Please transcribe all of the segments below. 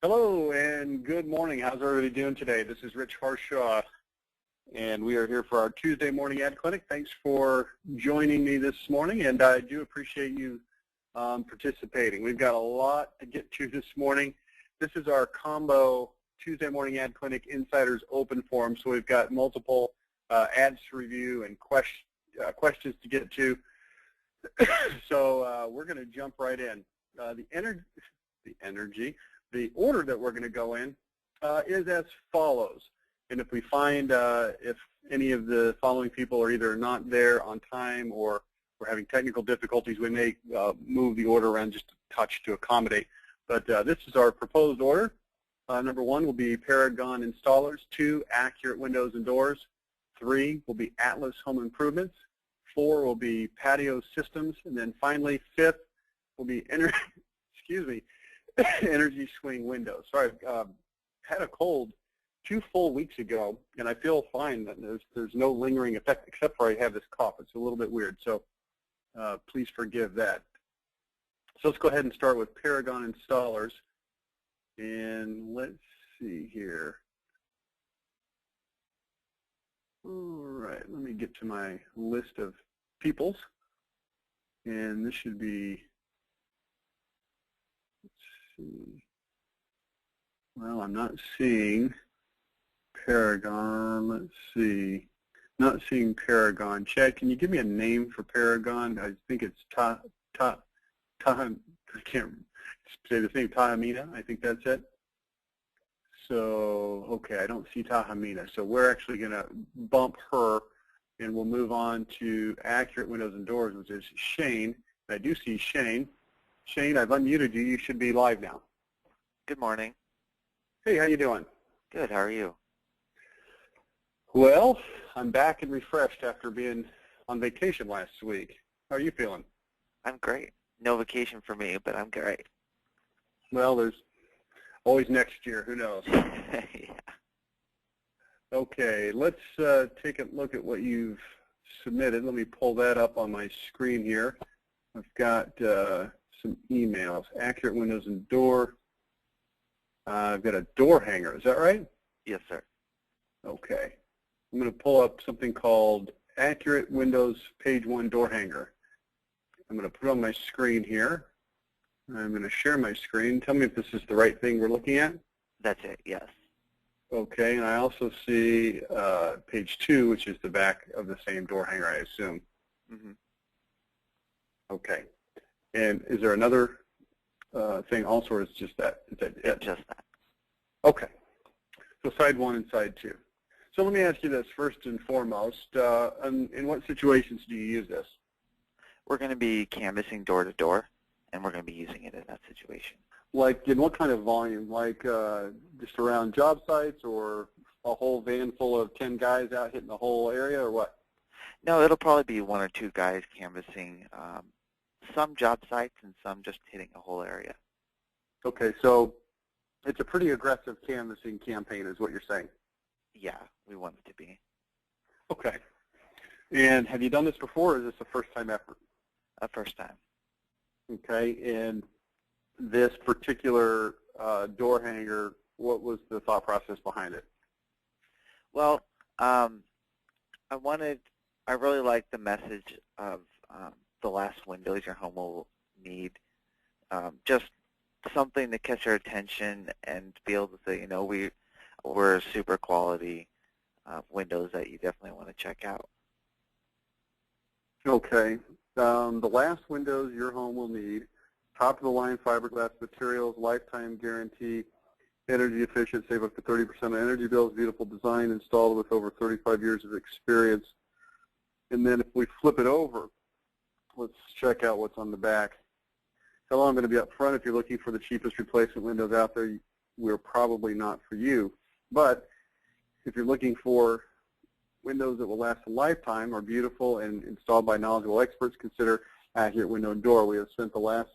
Hello and good morning. How's everybody doing today? This is Rich Harshaw, and we are here for our Tuesday morning ad clinic. Thanks for joining me this morning, and I do appreciate you participating. We've got a lot to get to this morning. This is our combo Tuesday morning ad clinic insiders open forum, so we've got multiple ads to review and questions to get to. So we're going to jump right in. The order that we're going to go in is as follows. And if we find if any of the following people are either not there on time or we're having technical difficulties, we may move the order around just a touch to accommodate. But this is our proposed order. Number 1 will be Paragon Installers. 2, Accurate Windows and Doors. 3 will be Atlas Home Improvements. 4 will be Patio Systems. And then finally, 5th will be Energy Swing Windows. Sorry, I've had a cold 2 full weeks ago, and I feel fine. There's no lingering effect except for I have this cough. It's a little bit weird, so please forgive that. So let's go ahead and start with Paragon Installers. And let's see here. All right, let me get to my list of peoples. And this should be, well, I'm not seeing Paragon. Let's see. Not seeing Paragon. Chad, can you give me a name for Paragon? I think it's I can't say the name, Tahamina. I think that's it. So, okay, I don't see Tahamina. So we're actually going to bump her, and we'll move on to Accurate Windows and Doors, which is Shane. I do see Shane. Shane, I've unmuted you. You should be live now. Good morning. Hey, how you doing? Good. How are you? Well, I'm back and refreshed after being on vacation last week. How are you feeling? I'm great. No vacation for me, but I'm great. Well, there's always next year. Who knows? Yeah. Okay, let's take a look at what you've submitted. Let me pull that up on my screen here. I've got some emails. Accurate Windows and Door. I've got a door hanger. Is that right? Yes, sir. Okay. I'm going to pull up something called Accurate Windows Page 1 Door Hanger. I'm going to put it on my screen here. I'm going to share my screen. Tell me if this is the right thing we're looking at. That's it, yes. Okay, and I also see page 2, which is the back of the same door hanger, I assume. Mm-hmm. Okay. And is there another thing also, or is just that? Is that it? Just that. Okay. So side 1 and side 2. So let me ask you this first and foremost. In what situations do you use this? We're going to be canvassing door to door, and we're going to be using it in that situation. Like in what kind of volume? Like just around job sites, or a whole van full of 10 guys out hitting the whole area, or what? No, it'll probably be 1 or 2 guys canvassing some job sites and some just hitting a whole area. Okay, so it's a pretty aggressive canvassing campaign is what you're saying. Yeah, we want it to be. Okay. And have you done this before, or is this a first-time effort? A first time. Okay, and this particular door hanger, what was the thought process behind it? Well, I really like the message of the last windows your home will need. Just something to catch your attention and to be able to say, you know, we're super quality windows that you definitely want to check out. Okay. The last windows your home will need, top-of-the-line fiberglass materials, lifetime guarantee, energy efficient, save up to 30% on energy bills, beautiful design, installed with over 35 years of experience. And then if we flip it over, let's check out what's on the back. Hello, I'm going to be up front. If you're looking for the cheapest replacement windows out there, we're probably not for you. But if you're looking for windows that will last a lifetime, are beautiful and installed by knowledgeable experts, consider Accurate Window and Door. We have spent the last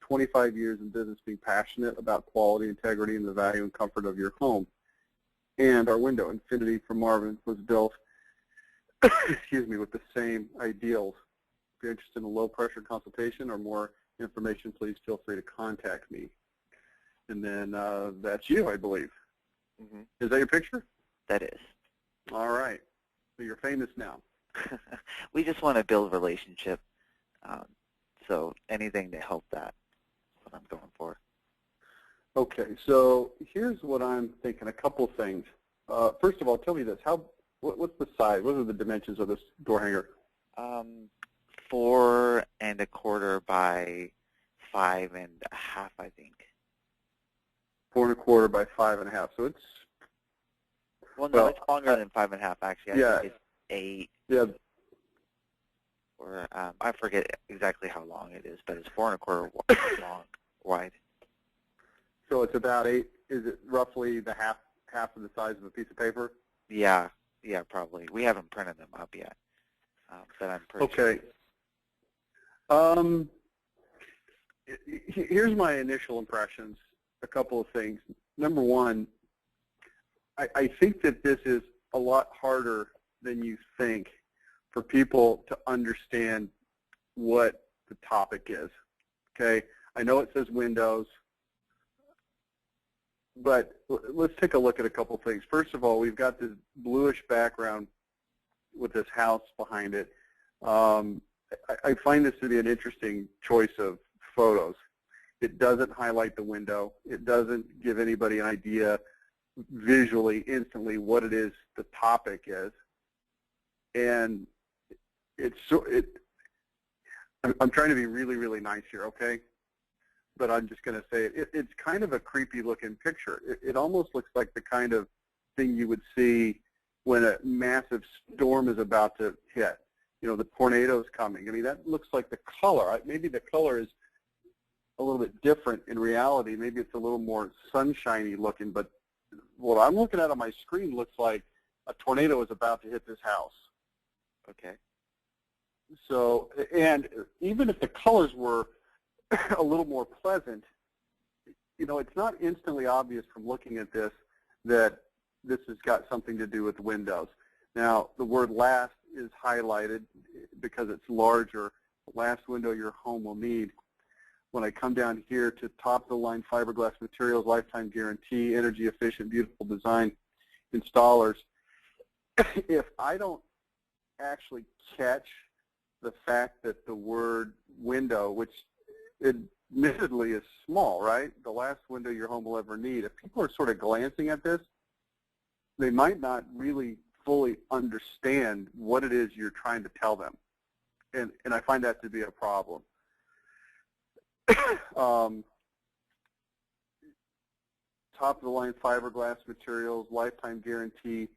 25 years in business being passionate about quality, integrity, and the value and comfort of your home. And our window, Infinity from Marvin, was built excuse me, with the same ideals. If you're interested in a low-pressure consultation or more information, please feel free to contact me. And then that's you, I believe. Hmm. Is that your picture? That is. All right. So you're famous now. We just want to build relationship. So anything to help that is what I'm going for. Okay, so here's what I'm thinking, a couple things. First of all, tell me this. What's the size? What are the dimensions of this door hanger? 4 1/4 by 5 1/2, I think. 4 1/4 by 5 1/2. So it's, Well, no, it's longer than 5 1/2, actually. I think it's 8. Yeah. Or I forget exactly how long it is, but it's 4 1/4 long, wide. So it's about 8. Is it roughly the half of the size of a piece of paper? Yeah, probably. We haven't printed them up yet, but I'm pretty sure. Okay. Here's my initial impressions. A couple of things. Number one, I think that this is a lot harder than you think for people to understand what the topic is. Okay, I know it says Windows, but let's take a look at a couple things. First of all, we've got this bluish background with this house behind it. I find this to be an interesting choice of photos. It doesn't highlight the window. It doesn't give anybody an idea visually, instantly, what it is the topic is. And I'm trying to be really, really nice here, okay? But I'm just going to say it's kind of a creepy looking picture. It almost looks like the kind of thing you would see when a massive storm is about to hit. You know, the tornado's coming. I mean, that looks like the color. Maybe the color is a little bit different in reality. Maybe it's a little more sunshiny looking, but what I'm looking at on my screen looks like a tornado is about to hit this house. Okay. So, and even if the colors were a little more pleasant, you know, it's not instantly obvious from looking at this that this has got something to do with windows. Now, the word last is highlighted because it's larger. The last window your home will need. When I come down here to top-of-the-line fiberglass materials, lifetime guarantee, energy efficient, beautiful design, installers, if I don't actually catch the fact that the word window, which admittedly is small, right? The last window your home will ever need. If people are sort of glancing at this, they might not really fully understand what it is you're trying to tell them. And I find that to be a problem. Top-of-the-line fiberglass materials, lifetime guarantee.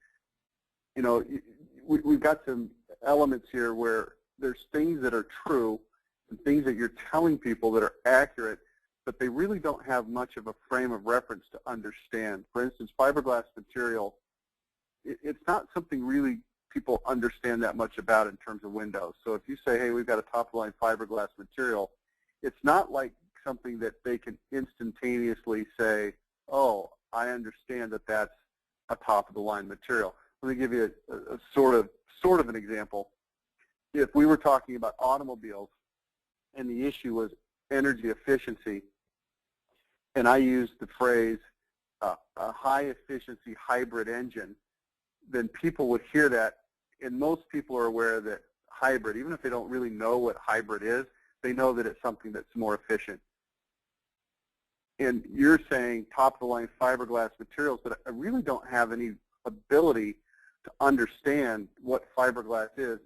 You know, we've got some elements here where there's things that are true and things that you're telling people that are accurate, but they really don't have much of a frame of reference to understand. For instance, fiberglass material, it's not something really people understand that much about in terms of windows. So if you say, hey, we've got a top-of-the-line fiberglass material, it's not like something that they can instantaneously say, oh, I understand that that's a top-of-the-line material. Let me give you a sort of an example. If we were talking about automobiles and the issue was energy efficiency, and I used the phrase a high-efficiency hybrid engine, then people would hear that, and most people are aware that hybrid, even if they don't really know what hybrid is, they know that it's something that's more efficient. And you're saying top-of-the-line fiberglass materials, but I really don't have any ability to understand what fiberglass is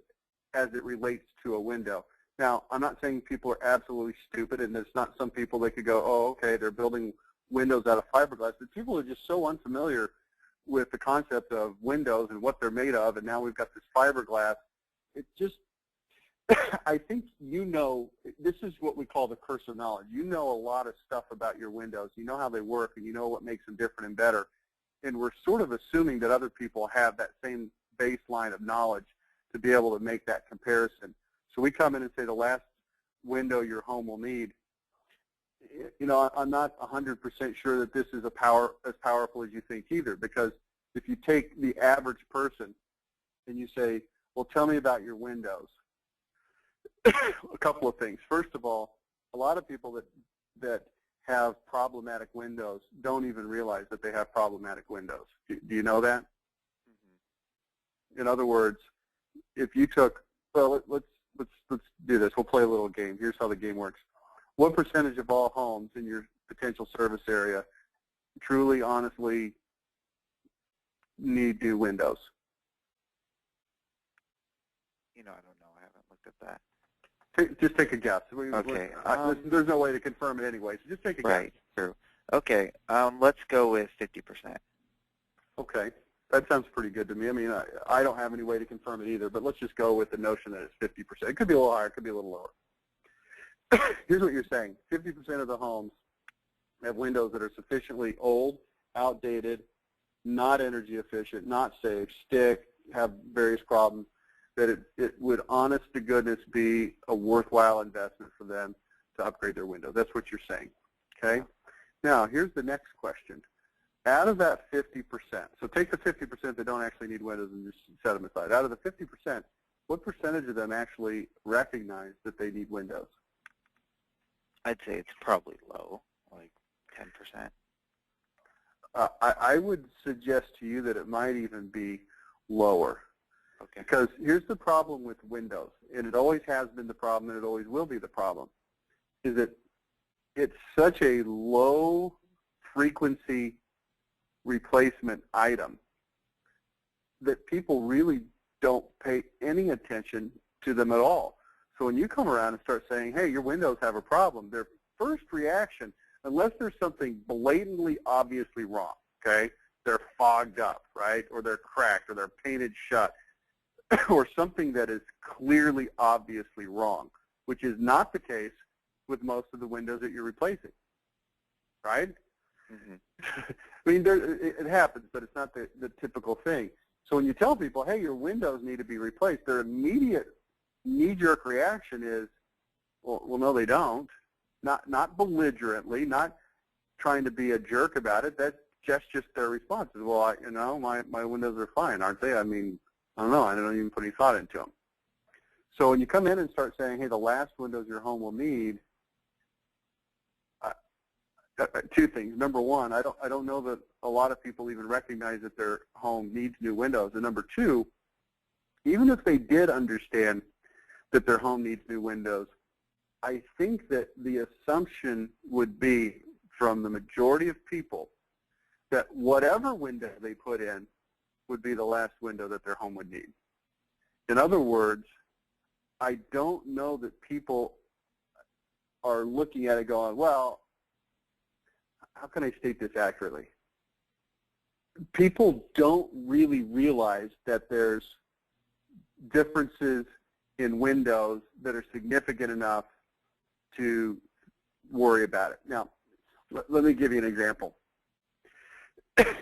as it relates to a window. Now, I'm not saying people are absolutely stupid, and there's not some people that could go, oh, okay, they're building windows out of fiberglass, but people are just so unfamiliar with the concept of windows and what they're made of, and now we've got this fiberglass. It just, I think you know, this is what we call the curse of knowledge. You know a lot of stuff about your windows. You know how they work, and you know what makes them different and better. And we're sort of assuming that other people have that same baseline of knowledge to be able to make that comparison. So we come in and say the last window your home will need. You know, I'm not 100% sure that this is as powerful as you think either, because if you take the average person and you say, well, tell me about your windows, a couple of things. First of all, a lot of people that have problematic windows don't even realize that they have problematic windows. Do you know that? Mm-hmm. In other words, if you took, well, let's do this. We'll play a little game. Here's how the game works. What percentage of all homes in your potential service area truly, honestly need new windows? You know, I don't know. I haven't looked at that. Just take a guess. Okay. There's no way to confirm it anyway, so just take a guess. Right. True. Okay. Let's go with 50%. Okay. That sounds pretty good to me. I mean, I don't have any way to confirm it either, but let's just go with the notion that it's 50%. It could be a little higher. It could be a little lower. Here's what you're saying. 50% of the homes have windows that are sufficiently old, outdated, not energy efficient, not safe, stick, have various problems, that it would, honest to goodness, be a worthwhile investment for them to upgrade their windows. That's what you're saying, okay? Now, here's the next question. Out of that 50%, so take the 50% that don't actually need windows and just set them aside. Out of the 50%, what percentage of them actually recognize that they need windows? I'd say it's probably low, like 10%. I would suggest to you that it might even be lower. Okay. Because here's the problem with Windows, and it always has been the problem, and it always will be the problem, is that it's such a low frequency replacement item that people really don't pay any attention to them at all. So when you come around and start saying, hey, your windows have a problem, their first reaction, unless there's something blatantly obviously wrong, okay, they're fogged up, right, or they're cracked, or they're painted shut, or something that is clearly obviously wrong, which is not the case with most of the windows that you're replacing, right? Mm-hmm. I mean, it happens, but it's not the typical thing. So when you tell people, hey, your windows need to be replaced, their immediate knee-jerk reaction is, well, no, they don't. Not belligerently, not trying to be a jerk about it. That's just their response. Is, well, my windows are fine, aren't they? I mean, I don't know. I don't even put any thought into them. So when you come in and start saying, hey, the last windows your home will need, two things. Number one, I don't know that a lot of people even recognize that their home needs new windows. And number two, even if they did understand that their home needs new windows, I think that the assumption would be from the majority of people that whatever window they put in would be the last window that their home would need. In other words, I don't know that people are looking at it going, well, how can I state this accurately? People don't really realize that there's differences in windows that are significant enough to worry about it. Now, let me give you an example.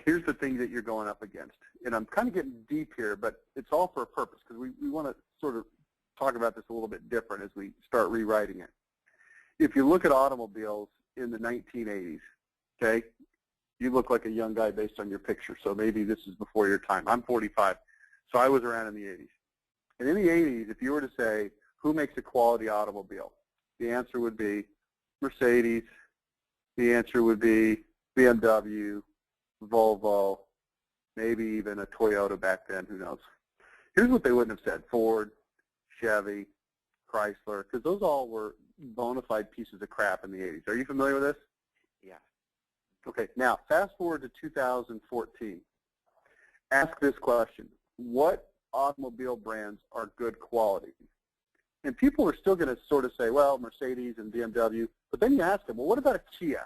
Here's the thing that you're going up against. And I'm kind of getting deep here, but it's all for a purpose because we want to sort of talk about this a little bit different as we start rewriting it. If you look at automobiles in the 1980s, okay, you look like a young guy based on your picture, so maybe this is before your time. I'm 45, so I was around in the 80s. And in the 80s, if you were to say, who makes a quality automobile? The answer would be Mercedes. The answer would be BMW, Volvo, maybe even a Toyota back then, who knows. Here's what they wouldn't have said: Ford, Chevy, Chrysler, because those all were bona fide pieces of crap in the 80s. Are you familiar with this? Yeah. Okay, now fast forward to 2014. Ask this question: what automobile brands are good quality? And people are still going to sort of say, well, Mercedes and BMW, but then you ask them, well, what about a Kia?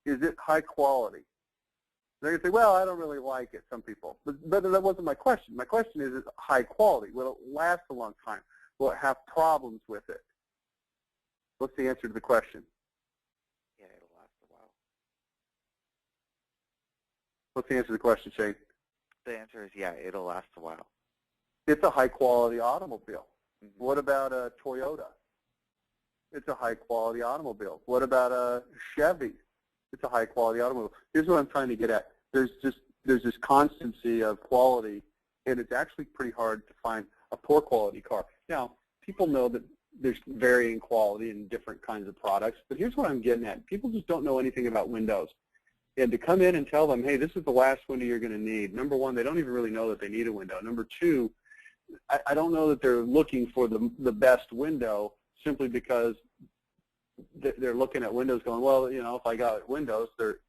Is it high quality? They're going to say, well, I don't really like it, some people. But that wasn't my question. My question is it high quality? Will it last a long time? Will it have problems with it? What's the answer to the question? Yeah, it'll last a while. What's the answer to the question, Shane? The answer is, yeah, it'll last a while. It's a high-quality automobile. Mm-hmm. What about a Toyota? It's a high-quality automobile. What about a Chevy? It's a high-quality automobile. Here's what I'm trying to get at. There's this constancy of quality, and it's actually pretty hard to find a poor quality car. Now, people know that there's varying quality and different kinds of products. But here's what I'm getting at. People just don't know anything about windows. And to come in and tell them, hey, this is the last window you're going to need. Number one, they don't even really know that they need a window. Number two, I don't know that they're looking for the best window simply because they're looking at windows going, well, you know, if I got windows, they're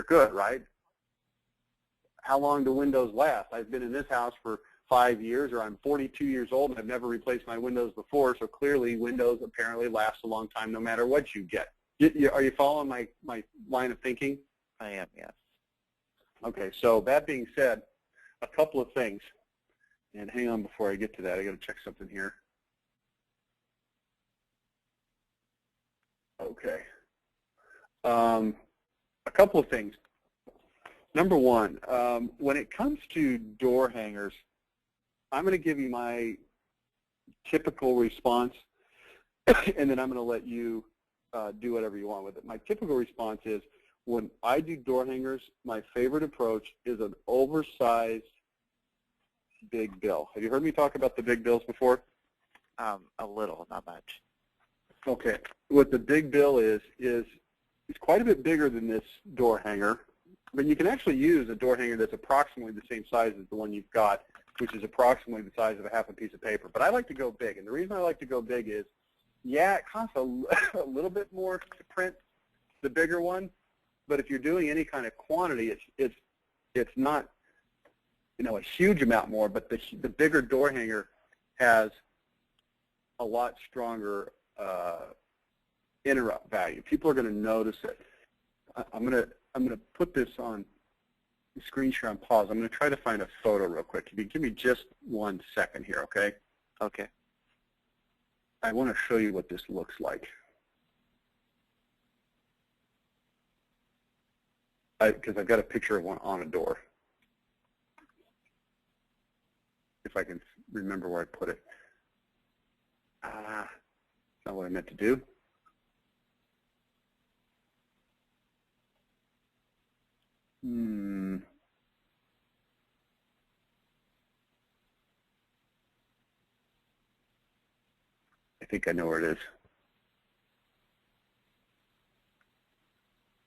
good, right? How long do windows last? I've been in this house for 5 years, or I'm 42 years old and I've never replaced my windows before, so clearly windows apparently last a long time no matter what you get. Are you following my line of thinking? I am, yes. Okay, so that being said, a couple of things. And hang on before I get to that, I got to check something here. Okay. A couple of things. Number one, when it comes to door hangers, I'm going to give you my typical response, and then I'm going to let you do whatever you want with it. My typical response is, when I do door hangers, my favorite approach is an oversized big bill. Have you heard me talk about the big bills before? A little, not much. Okay. What the big bill is it's quite a bit bigger than this door hanger, but you can actually use a door hanger that's approximately the same size as the one you've got, which is approximately the size of a half a piece of paper. But I like to go big, and the reason I like to go big is, yeah, it costs a little bit more to print the bigger one, but if you're doing any kind of quantity, it's not, you know, a huge amount more, but the bigger door hanger has a lot stronger interrupt value. People are going to notice it. I'm going to put this on the screen share on pause. I'm going to try to find a photo real quick. If you give me just 1 second here, okay? Okay. I want to show you what this looks like. Because I've got a picture of one on a door. If I can remember where I put it. That's not what I meant to do. I think I know where it is.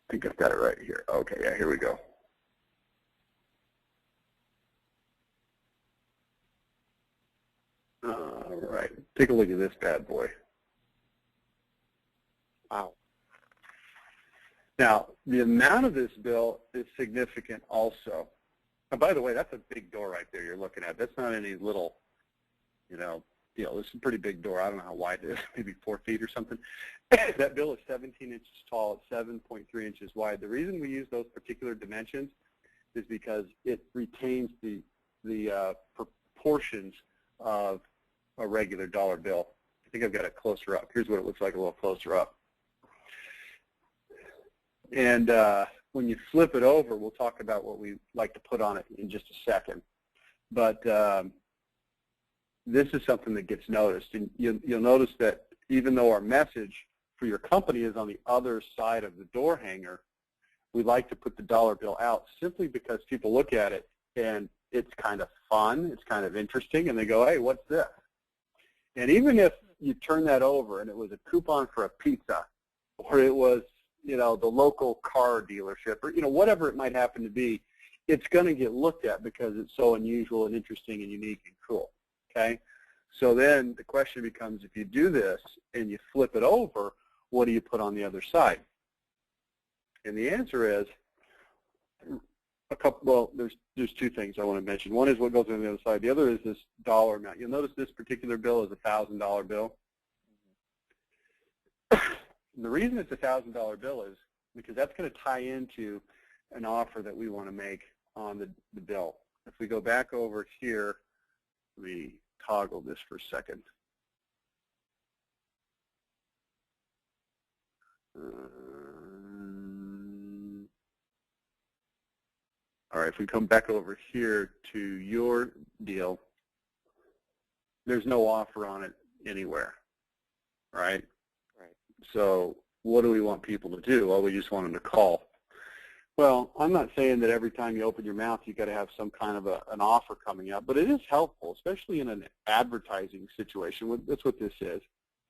I think I've got it right here. Okay, yeah, here we go. All right, take a look at this bad boy. Wow. Now, the amount of this bill is significant also. And by the way, that's a big door right there you're looking at. That's not any little, you know, deal. This is a pretty big door. I don't know how wide it is, maybe 4 feet or something. That bill is 17 inches tall. It's 7.3 inches wide. The reason we use those particular dimensions is because it retains the proportions of a regular dollar bill. I think I've got it closer up. Here's what it looks like a little closer up. And when you flip it over, we'll talk about what we like to put on it in just a second. But this is something that gets noticed. And you'll notice that even though our message for your company is on the other side of the door hanger, we like to put the dollar bill out simply because people look at it and it's kind of fun, it's kind of interesting, and they go, hey, what's this? And even if you turn that over and it was a coupon for a pizza, or it was, you know, the local car dealership, or, you know, whatever it might happen to be, it's going to get looked at because it's so unusual and interesting and unique and cool, okay? So then the question becomes, if you do this and you flip it over, what do you put on the other side? And the answer is well, there's 2 things I want to mention. One is what goes on the other side. The other is this dollar amount. You'll notice this particular bill is a $1,000 bill. And the reason it's a $1,000 bill is because that's going to tie into an offer that we want to make on the bill. If we go back over here, let me toggle this for a second. All right, if we come back over here to your deal, there's no offer on it anywhere, right? Right. So what do we want people to do? Well, we just want them to call. Well, I'm not saying that every time you open your mouth you've got to have some kind of an offer coming up, but it is helpful, especially in an advertising situation. That's what this is.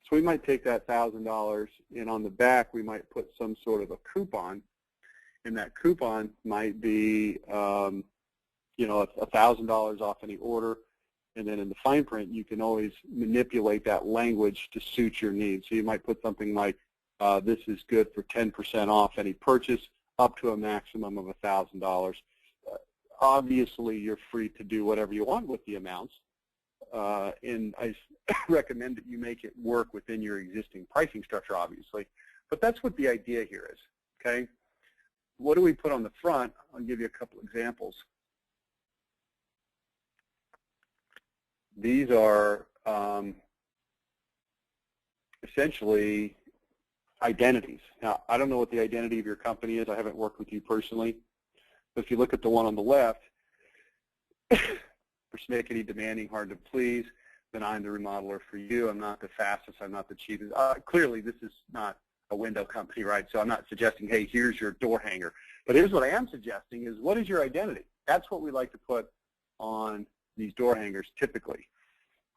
So we might take that $1,000, and on the back we might put some sort of a coupon, and that coupon might be, $1,000 off any order. And then in the fine print, you can always manipulate that language to suit your needs. So you might put something like, this is good for 10% off any purchase up to a maximum of $1,000. Obviously, you're free to do whatever you want with the amounts. And I recommend that you make it work within your existing pricing structure, obviously. But that's what the idea here is, okay? What do we put on the front? I'll give you a couple examples. These are essentially identities. Now, I don't know what the identity of your company is. I haven't worked with you personally. But if you look at the one on the left, persnickety, demanding, hard to please, then I'm the remodeler for you. I'm not the fastest. I'm not the cheapest. Clearly, this is not a window company, right? So I'm not suggesting, hey, here's your door hanger. But here's what I am suggesting is, what is your identity? That's what we like to put on these door hangers typically.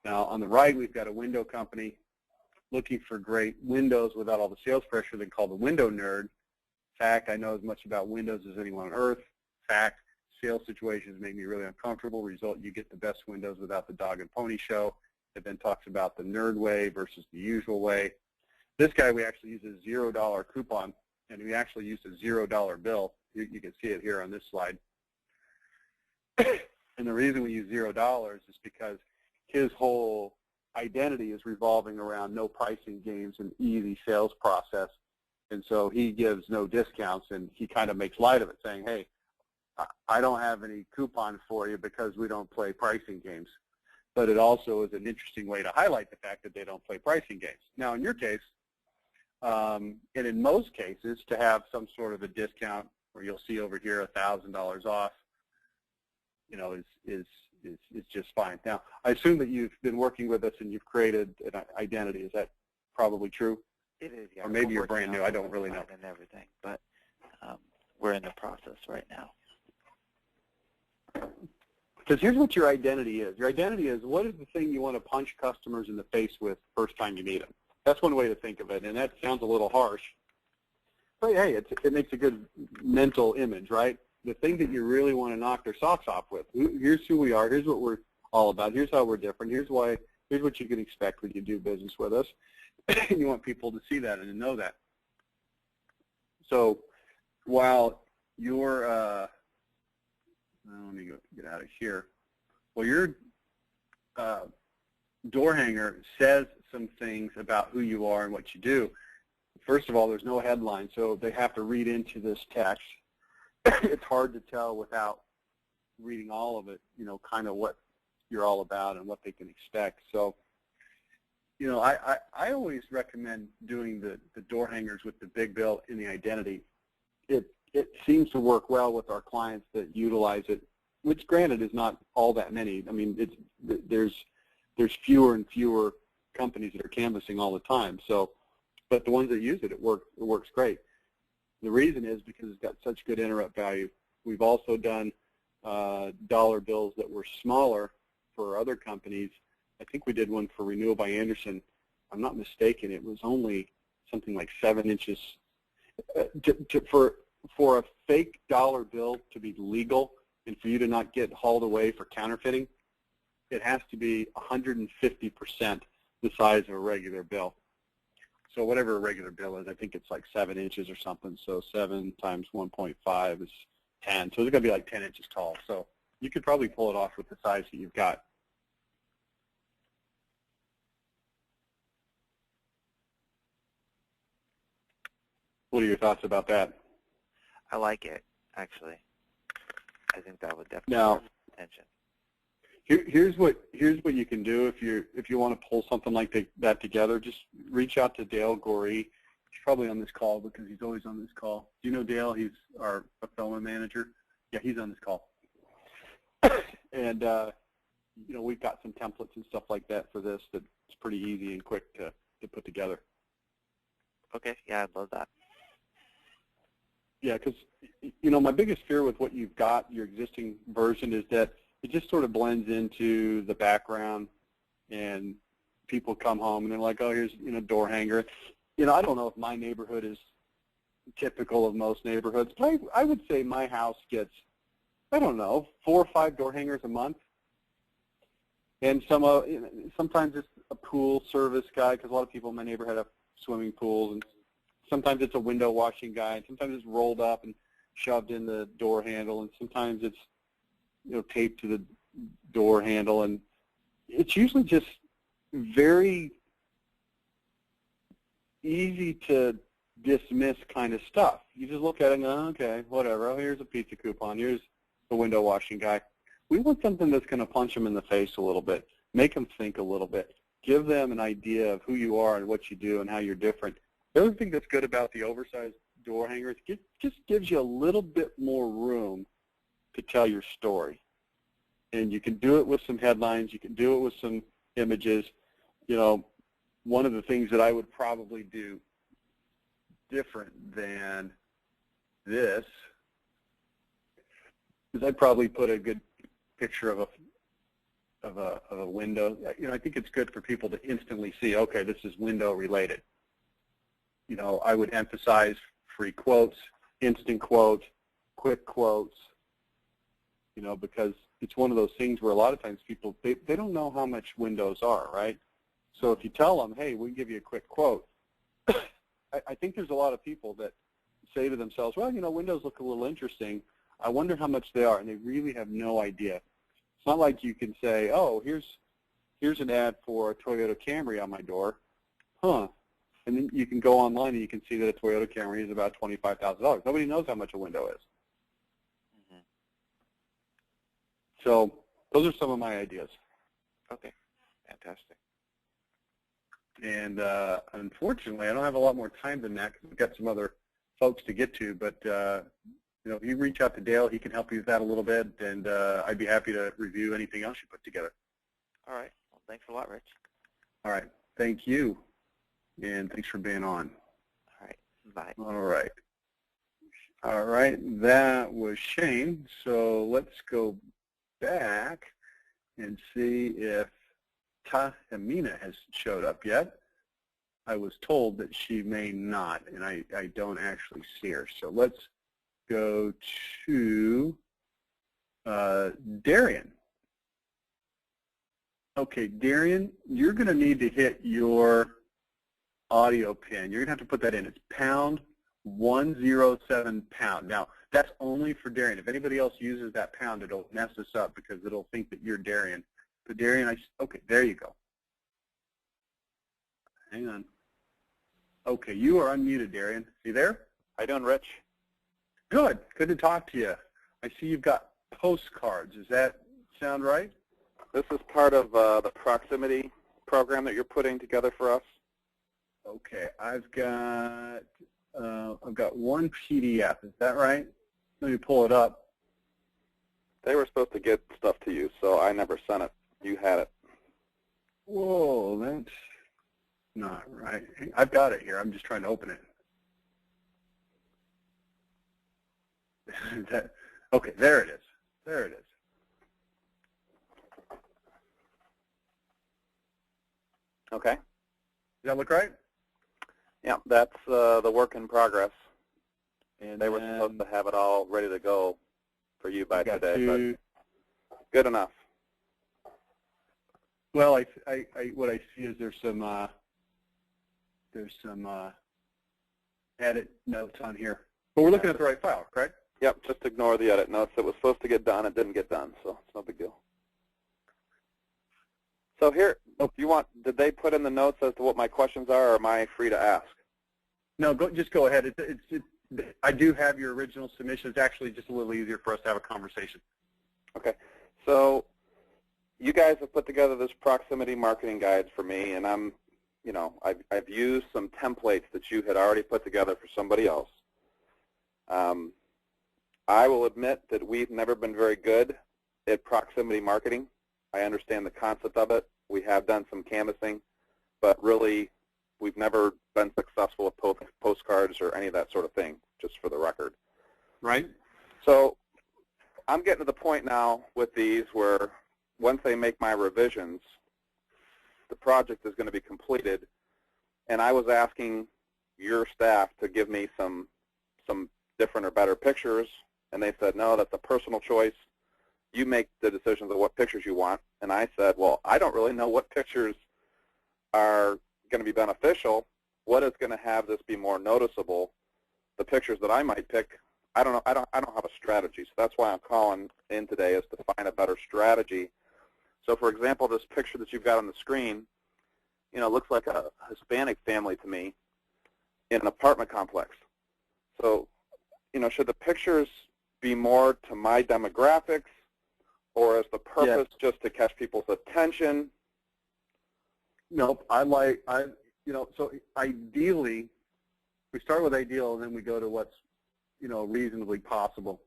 Now, on the right, we've got a window company looking for great windows without all the sales pressure. They call the window nerd. Fact, I know as much about windows as anyone on earth. Fact, sales situations make me really uncomfortable. Result, you get the best windows without the dog and pony show. It then talks about the nerd way versus the usual way. This guy, we actually use a $0 coupon, and we actually used a $0 bill. You can see it here on this slide. And the reason we use $0 is because his whole identity is revolving around no pricing games and easy sales process. And so he gives no discounts, and he kind of makes light of it, saying, hey, I don't have any coupon for you because we don't play pricing games. But it also is an interesting way to highlight the fact that they don't play pricing games. Now, in your case, and in most cases, to have some sort of a discount, where you'll see over here $1,000 off, is just fine. Now, I assume that you've been working with us and you've created an identity. Is that probably true? It is, yeah. Or maybe you're brand new. I don't really know. And everything, but we're in the process right now. Because here's what your identity is. Your identity is, what is the thing you want to punch customers in the face with first time you meet them? That's one way to think of it, and that sounds a little harsh. But hey, it makes a good mental image, right? The thing that you really want to knock their socks off with. Here's who we are. Here's what we're all about. Here's how we're different. Here's what you can expect when you do business with us. And you want people to see that and to know that. So while your, let me get out of here. Well, your door hanger says some things about who you are and what you do. First of all, there's no headline, so they have to read into this text. It's hard to tell without reading all of it, kind of what you're all about and what they can expect. So, I always recommend doing the door hangers with the big bill in the identity. It seems to work well with our clients that utilize it, which granted is not all that many. I mean, there's fewer and fewer companies that are canvassing all the time. So, but the ones that use it, it works great. The reason is because it's got such good interrupt value. We've also done dollar bills that were smaller for other companies. I think we did one for Renewal by Andersen. I'm not mistaken, it was only something like 7 inches. For a fake dollar bill to be legal and for you to not get hauled away for counterfeiting, it has to be 150% the size of a regular bill. So whatever a regular bill is, I think it's like 7 inches or something. So 7 times 1.5 is 10. So it's going to be like 10 inches tall. So you could probably pull it off with the size that you've got. What are your thoughts about that? I like it, actually. I think that would definitely now, get attention. Here's what you can do if you want to pull something like that together. Just reach out to Dale Goree. He's probably on this call because he's always on this call. Do you know Dale? He's our fulfillment manager. Yeah, he's on this call. And we've got some templates and stuff like that for this that's pretty easy and quick to put together. Okay, yeah, I'd love that. Yeah, because my biggest fear with what you've got, your existing version, is that it just sort of blends into the background, and people come home and they're like, oh, here's door hanger. I don't know if my neighborhood is typical of most neighborhoods, but I would say my house gets, I don't know, 4 or 5 door hangers a month. And sometimes it's a pool service guy, because a lot of people in my neighborhood have swimming pools, and sometimes it's a window washing guy, and sometimes it's rolled up and shoved in the door handle, and sometimes it's taped to the door handle, and it's usually just very easy to dismiss kind of stuff. You just look at it and go, okay, whatever. Oh, here's a pizza coupon. Here's the window washing guy. We want something that's going to punch them in the face a little bit, make them think a little bit, give them an idea of who you are and what you do and how you're different. The other thing that's good about the oversized door hangers, it just gives you a little bit more room to tell your story. And you can do it with some headlines. You can do it with some images. One of the things that I would probably do different than this is I'd probably put a good picture of a window. I think it's good for people to instantly see, okay, this is window related. I would emphasize free quotes, instant quotes, quick quotes, because it's one of those things where a lot of times people, they don't know how much windows are, right? So if you tell them, hey, we can give you a quick quote, I think there's a lot of people that say to themselves, well, windows look a little interesting. I wonder how much they are, and they really have no idea. It's not like you can say, oh, here's an ad for a Toyota Camry on my door. Huh. And then you can go online and you can see that a Toyota Camry is about $25,000. Nobody knows how much a window is. Mm-hmm. So those are some of my ideas. Okay, fantastic. And unfortunately, I don't have a lot more time than that because we've got some other folks to get to. But if you reach out to Dale, he can help you with that a little bit, and I'd be happy to review anything else you put together. All right. Well, thanks a lot, Rich. All right. Thank you, and thanks for being on. All right. Bye. All right. All right. That was Shane. So let's go back and see if Tahemina has showed up yet. I was told that she may not, and I don't actually see her. So let's go to Darian. Okay, Darian, you're going to need to hit your audio pin. You're going to have to put that in. It's #107#. Now, that's only for Darian. If anybody else uses that pound, it'll mess us up because it'll think that you're Darian. But Darian, okay, there you go. Hang on. Okay, you are unmuted, Darian. You there? How you doing, Rich? Good. Good to talk to you. I see you've got postcards. Does that sound right? This is part of the proximity program that you're putting together for us. Okay, I've got one PDF. Is that right? Let me pull it up. They were supposed to get stuff to you, so I never sent it. You had it. Whoa, that's not right. I've got it here. I'm just trying to open it. Okay, there it is. There it is. Okay. Does that look right? Yeah, that's the work in progress. And they were supposed to have it all ready to go for you by today, but good enough. Well, what I see is there's some edit notes on here, but we're looking at the right file, correct? Yep, just ignore the edit notes. It was supposed to get done. It didn't get done, so it's no big deal. So here, did they put in the notes as to what my questions are, or am I free to ask? No, just go ahead. I do have your original submission. It's actually just a little easier for us to have a conversation. Okay. So you guys have put together this proximity marketing guides for me, and I've used some templates that you had already put together for somebody else. I will admit that we've never been very good at proximity marketing. I understand the concept of it. We have done some canvassing, but really we've never been successful with postcards or any of that sort of thing, just for the record. Right. So I'm getting to the point now with these where once they make my revisions, the project is going to be completed, and I was asking your staff to give me some different or better pictures, and they said, no, that's a personal choice. You make the decisions of what pictures you want. And I said, well, I don't really know what pictures are going to be beneficial. What is going to have this be more noticeable? The pictures that I might pick, I don't know. I don't have a strategy. So that's why I'm calling in today, is to find a better strategy. So, for example, this picture that you've got on the screen, looks like a Hispanic family to me in an apartment complex. So, should the pictures be more to my demographics, or is the purpose just to catch people's attention? Nope. So ideally, we start with ideal, and then we go to what's, reasonably possible.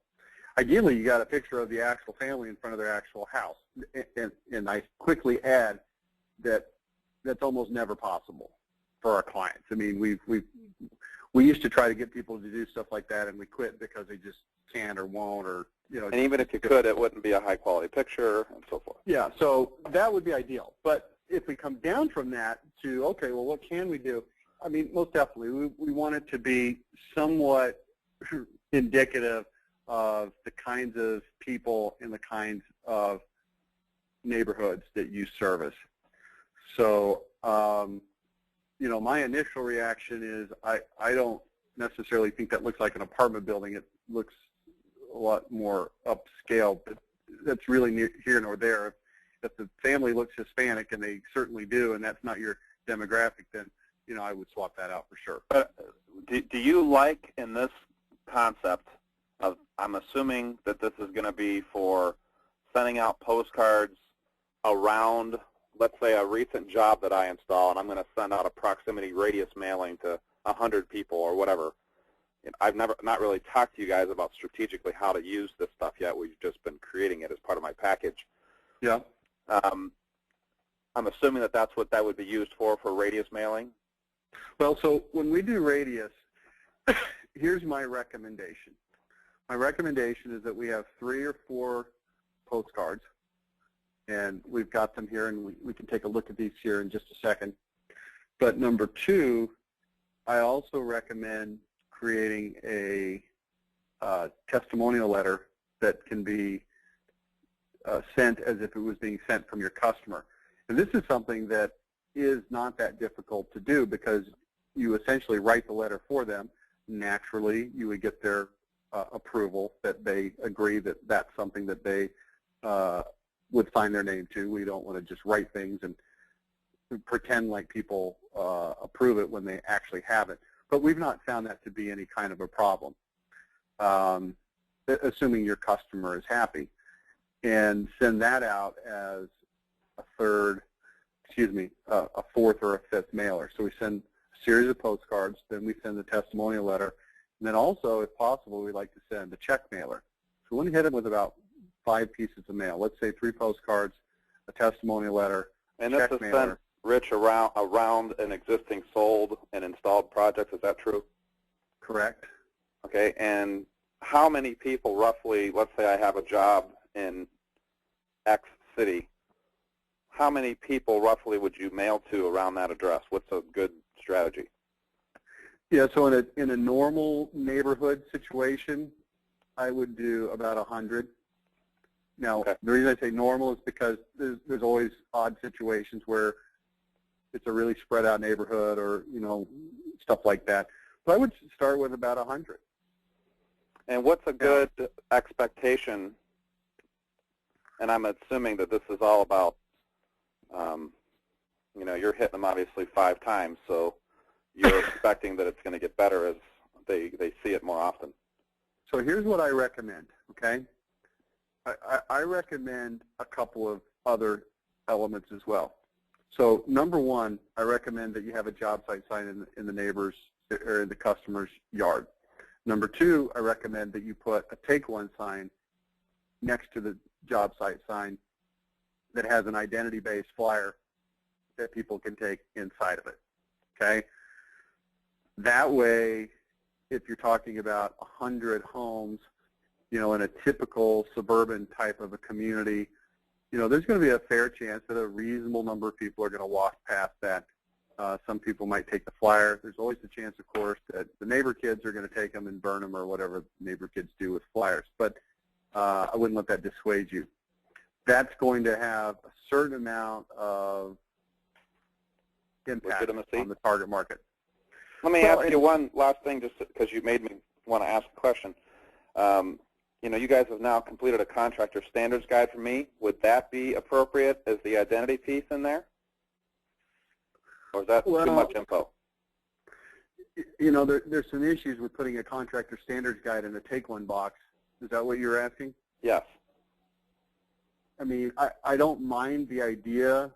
Ideally, you got a picture of the actual family in front of their actual house. And I quickly add that that's almost never possible for our clients. I mean, we used to try to get people to do stuff like that, and we quit because they just can't or won't, or And even if you could, it wouldn't be a high quality picture, and so forth. Yeah, so that would be ideal. But if we come down from that to, okay, well, what can we do? I mean, most definitely, we want it to be somewhat indicative of the kinds of people and the kinds of neighborhoods that you service. So, my initial reaction is I don't necessarily think that looks like an apartment building. It looks a lot more upscale, but that's really here nor there. If the family looks Hispanic, and they certainly do, and that's not your demographic, then I would swap that out for sure. But do you like, in this concept of, I'm assuming that this is going to be for sending out postcards around, let's say, a recent job that I install, and I'm going to send out a proximity radius mailing to 100 people or whatever. I've not really talked to you guys about strategically how to use this stuff yet. We've just been creating it as part of my package. Yeah. I'm assuming that that's what that would be used for radius mailing? Well, so when we do radius, here's my recommendation. My recommendation is that we have 3 or 4 postcards, and we've got them here, and we can take a look at these here in just a second. But number 2, I also recommend creating a testimonial letter that can be sent as if it was being sent from your customer. And this is something that is not that difficult to do, because you essentially write the letter for them. Naturally, you would get their approval that they agree that that's something that they would sign their name to. We don't want to just write things and pretend like people approve it when they actually have it. But we've not found that to be any kind of a problem, assuming your customer is happy. And send that out as a 4th or a 5th mailer. So we send a series of postcards, then we send the testimonial letter, and then also, if possible, we like to send a check mailer. So we're going to hit them with about 5 pieces of mail. Let's say 3 postcards, a testimonial letter, and check this is mailer. Sent, Rich, around an existing sold and installed project. Is that true? Correct. Okay, and how many people roughly, let's say I have a job in X city, how many people roughly would you mail to around that address? What's a good strategy? Yeah, so in a normal neighborhood situation, I would do about 100. Now, okay. The reason I say normal is because there's always odd situations where it's a really spread out neighborhood, or stuff like that. But I would start with about 100. And what's a good expectation? And I'm assuming that this is all about, you're hitting them obviously 5 times, so you're expecting that it's going to get better as they see it more often. So here's what I recommend, okay? I recommend a couple of other elements as well. So number 1, I recommend that you have a job site sign in the neighbor's or in the customer's yard. Number 2, I recommend that you put a Take One sign next to the job site sign that has an identity-based flyer that people can take inside of it, okay? That way, if you're talking about 100 homes, in a typical suburban type of a community, there's going to be a fair chance that a reasonable number of people are going to walk past that. Some people might take the flyer. There's always the chance, of course, that the neighbor kids are going to take them and burn them or whatever neighbor kids do with flyers. But I wouldn't let that dissuade you. That's going to have a certain amount of impact on the target market. Let me ask you one last thing, just because you made me want to ask a question. You guys have now completed a contractor standards guide for me. Would that be appropriate as the identity piece in there? Or is that too much info? There's some issues with putting a contractor standards guide in a take one box. Is that what you're asking? Yes. I mean, I don't mind the idea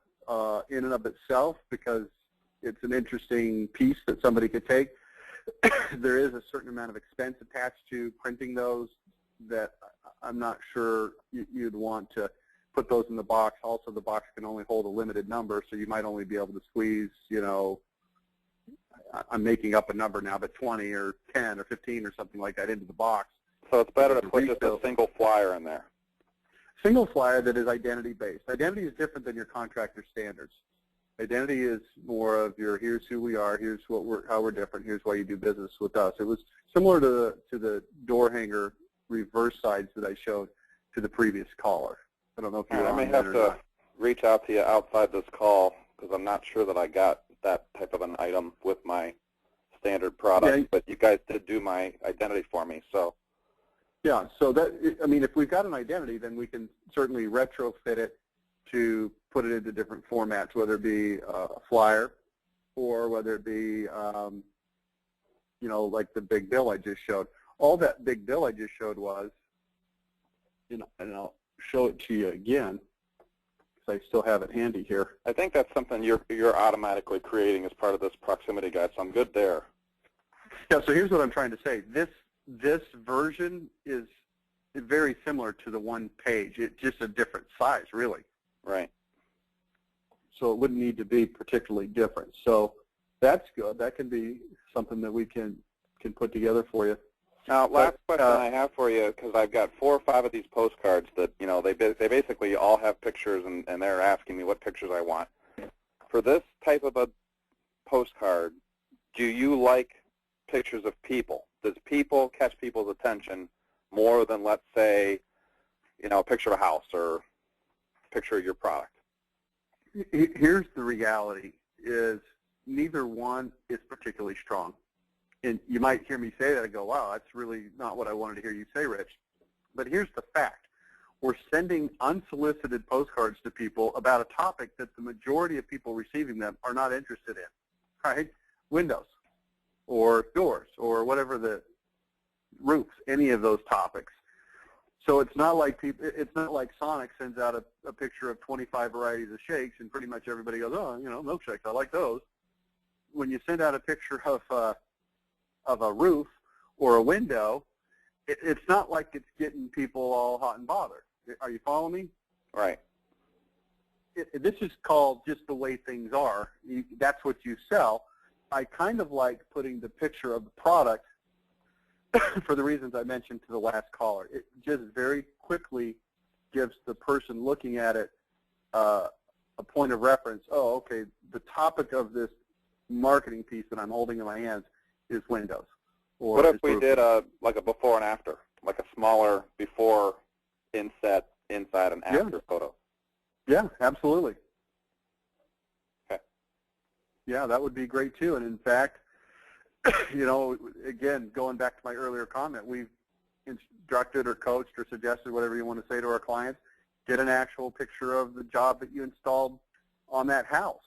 in and of itself because it's an interesting piece that somebody could take. There is a certain amount of expense attached to printing those that I'm not sure you'd want to put those in the box. Also, the box can only hold a limited number, so you might only be able to squeeze, I'm making up a number now, but 20 or 10 or 15 or something like that into the box. So it's better to put just a single flyer in there. Single flyer that is identity-based. Identity is different than your contractor standards. Identity is more of here's who we are, here's how we're different, here's why you do business with us. It was similar to the door hanger reverse sides that I showed to the previous caller. I don't know if you're on that or not. I may have to reach out to you outside this call because I'm not sure that I got that type of an item with my standard product, yeah. But you guys did do my identity for me, so. Yeah, so if we've got an identity, then we can certainly retrofit it to put it into different formats, whether it be a flyer or whether it be, like the big bill I just showed. All that big bill I just showed was, and I'll show it to you again because I still have it handy here. I think that's something you're automatically creating as part of this proximity guide, so I'm good there. Yeah, so here's what I'm trying to say. This version is very similar to the one page. It's just a different size, really. Right. So it wouldn't need to be particularly different. So that's good. That can be something that we can put together for you. Now, last question I have for you, because I've got 4 or 5 of these postcards that, they basically all have pictures, and they're asking me what pictures I want. For this type of a postcard, do you like pictures of people? Does people catch people's attention more than, let's say, a picture of a house or a picture of your product? Here's the reality, is neither one is particularly strong. And you might hear me say that and go, wow, that's really not what I wanted to hear you say, Rich. But here's the fact. We're sending unsolicited postcards to people about a topic that the majority of people receiving them are not interested in, right? Windows or doors or whatever the roofs, any of those topics. So it's not like Sonic sends out a picture of 25 varieties of shakes and pretty much everybody goes, oh, milkshakes, I like those. When you send out a picture of a roof or a window, it's not like it's getting people all hot and bothered. Are you following me? Right. This is called just the way things are. That's what you sell. I kind of like putting the picture of the product for the reasons I mentioned to the last caller. It just very quickly gives the person looking at it a point of reference. Oh, okay, the topic of this marketing piece that I'm holding in my hands is windows. Or what if we did like a before and after, like a smaller before inset, inside, and after photo? Yeah, absolutely. Okay. Yeah, that would be great too. And in fact, again, going back to my earlier comment, we've instructed or coached or suggested, whatever you want to say to our clients, get an actual picture of the job that you installed on that house,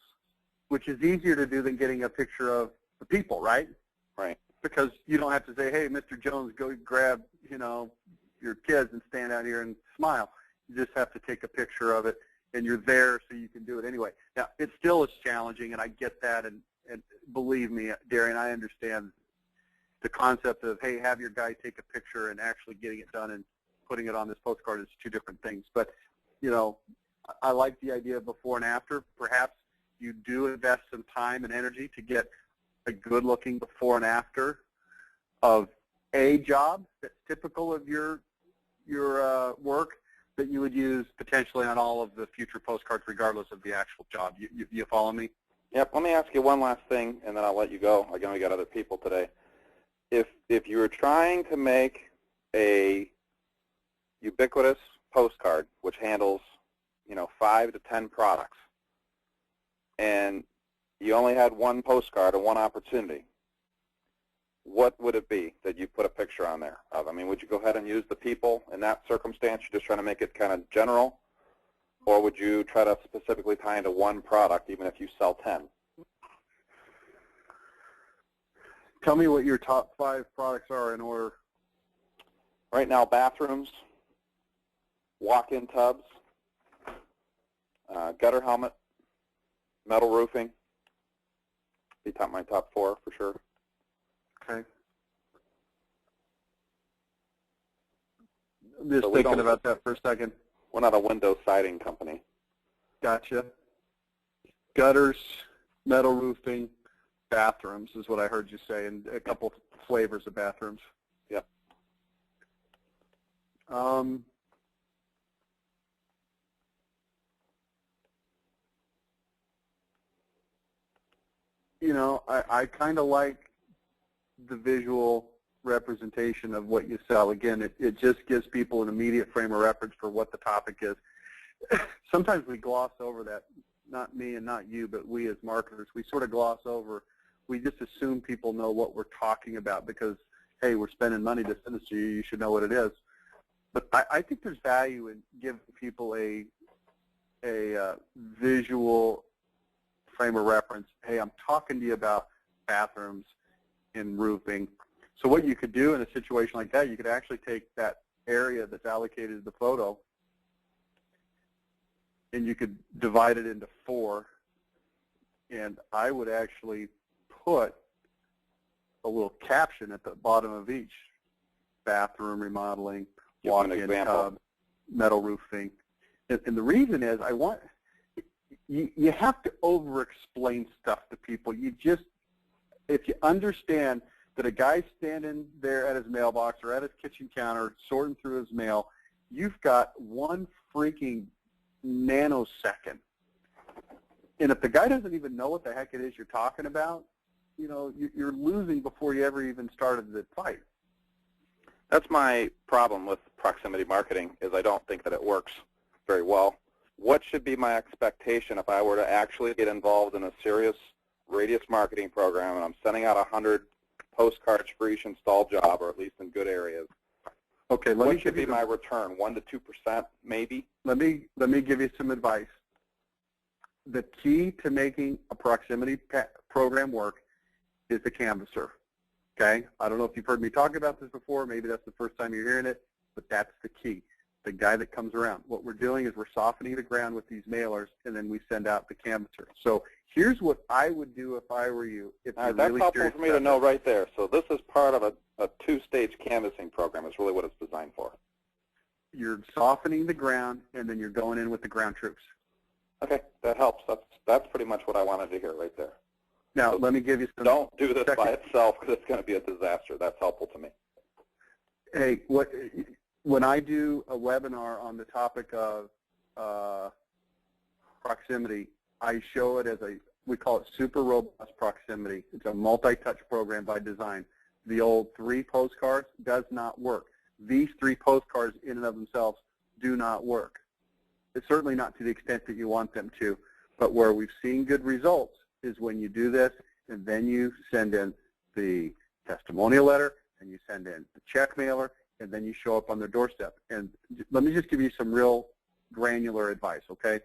which is easier to do than getting a picture of the people, right? Right. Because you don't have to say, hey, Mr. Jones, go grab, your kids and stand out here and smile. You just have to take a picture of it, and you're there so you can do it anyway. Now, it still is challenging, and I get that, and believe me, Darian, I understand the concept of, hey, have your guy take a picture and actually getting it done and putting it on this postcard is 2 different things. But, I like the idea of before and after. Perhaps you do invest some time and energy to get a good-looking before and after of a job that's typical of your work, that you would use potentially on all of the future postcards regardless of the actual job. You follow me? Yep. Let me ask you one last thing, and then I'll let you go. Again, we got other people today. If you were trying to make a ubiquitous postcard which handles, 5 to 10 products, and you only had one postcard and one opportunity, what would it be that you put a picture on there of? I mean, would you go ahead and use the people in that circumstance? You're just trying to make it kind of general? Or would you try to specifically tie into one product even if you sell 10? Tell me what your top 5 products are in order. Right now, bathrooms, walk-in tubs, gutter helmet, metal roofing. Be my top 4 for sure. Okay. Just thinking about that for a second. We're not a window siding company. Gotcha. Gutters, metal roofing, bathrooms is what I heard you say, and a couple flavors of bathrooms. Yep. I kind of like the visual representation of what you sell. Again, it just gives people an immediate frame of reference for what the topic is. Sometimes we gloss over that, not me and not you, but we as marketers, we sort of gloss over. We just assume people know what we're talking about because, hey, we're spending money to send this to you. You should know what it is. But I think there's value in giving people a visual frame of reference. Hey, I'm talking to you about bathrooms and roofing. So what you could do in a situation like that, you could actually take that area that's allocated to the photo and you could divide it into 4. And I would actually put a little caption at the bottom of each: bathroom remodeling, walk-in tub, metal roofing. And the reason is you have to over-explain stuff to people. If you understand that a guy's standing there at his mailbox or at his kitchen counter sorting through his mail, you've got one freaking nanosecond. And if the guy doesn't even know what the heck it is you're talking about, you're losing before you ever even started the fight. That's my problem with proximity marketing, is I don't think that it works very well. What should be my expectation if I were to actually get involved in a serious radius marketing program and I'm sending out 100 postcards for each installed job, or at least in good areas? Okay, what should be my return? 1 to 2% maybe? Let me give you some advice. The key to making a proximity program work is the canvasser. Okay? I don't know if you've heard me talk about this before. Maybe that's the first time you're hearing it, but that's the key. The guy that comes around. What we're doing is we're softening the ground with these mailers, and then we send out the canvasser. So here's what I would do if I were you. That's helpful for me to know right there. So this is part of a 2-stage canvassing program is really what it's designed for. You're softening the ground, and then you're going in with the ground troops. Okay, that helps. That's pretty much what I wanted to hear right there. Now, let me give you some... Don't do this by itself because it's going to be a disaster. That's helpful to me. Hey, when I do a webinar on the topic of proximity, I show it as we call it super robust proximity. It's a multi-touch program by design. The old 3 postcards does not work. These 3 postcards in and of themselves do not work. It's certainly not to the extent that you want them to, but where we've seen good results is when you do this and then you send in the testimonial letter and you send in the check mailer and then you show up on their doorstep. And let me just give you some real granular advice, okay?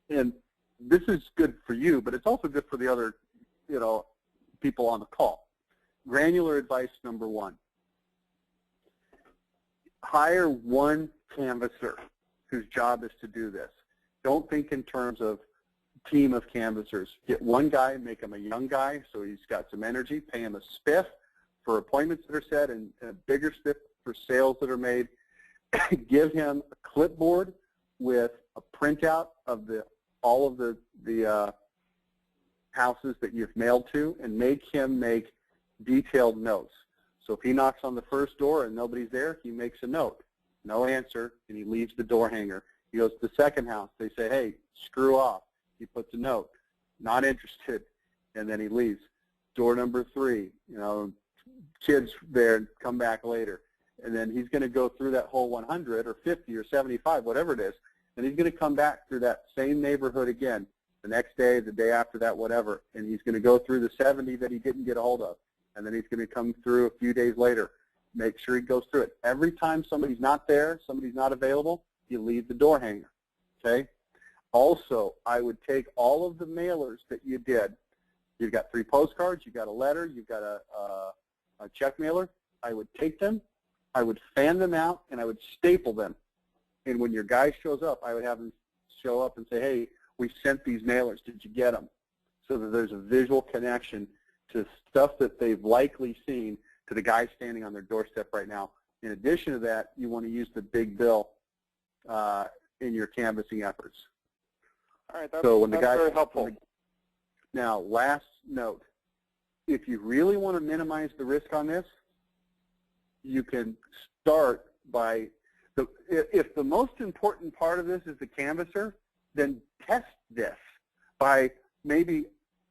And this is good for you, but it's also good for the other, people on the call. Granular advice number 1. Hire one canvasser whose job is to do this. Don't think in terms of team of canvassers. Get one guy, make him a young guy so he's got some energy, pay him a spiff for appointments that are set and a bigger spiff for sales that are made. Give him a clipboard with a printout of all of the houses that you've mailed to, and make him make detailed notes. So if he knocks on the first door and nobody's there, he makes a note. No answer, and he leaves the door hanger. He goes to the second house. They say, hey, screw off. He puts a note, not interested, and then he leaves. Door number 3, kids there, come back later. And then he's going to go through that whole 100 or 50 or 75, whatever it is, and he's going to come back through that same neighborhood again the next day, the day after that, whatever, and he's going to go through the 70 that he didn't get a hold of, and then he's going to come through a few days later. Make sure he goes through it. Every time somebody's not there, somebody's not available, you leave the door hanger, okay? Also, I would take all of the mailers that you did. You've got 3 postcards, you've got a letter, you've got a check mailer. I would take them, I would fan them out, and I would staple them. And when your guy shows up, I would have him show up and say, hey, we sent these mailers. Did you get them? So that there's a visual connection to stuff that they've likely seen to the guy standing on their doorstep right now. In addition to that, you want to use the big bill in your canvassing efforts. All right, that's, so when that's the guy, very helpful. Now, last note, if you really want to minimize the risk on this, you can start by, if the most important part of this is the canvasser, then test this by maybe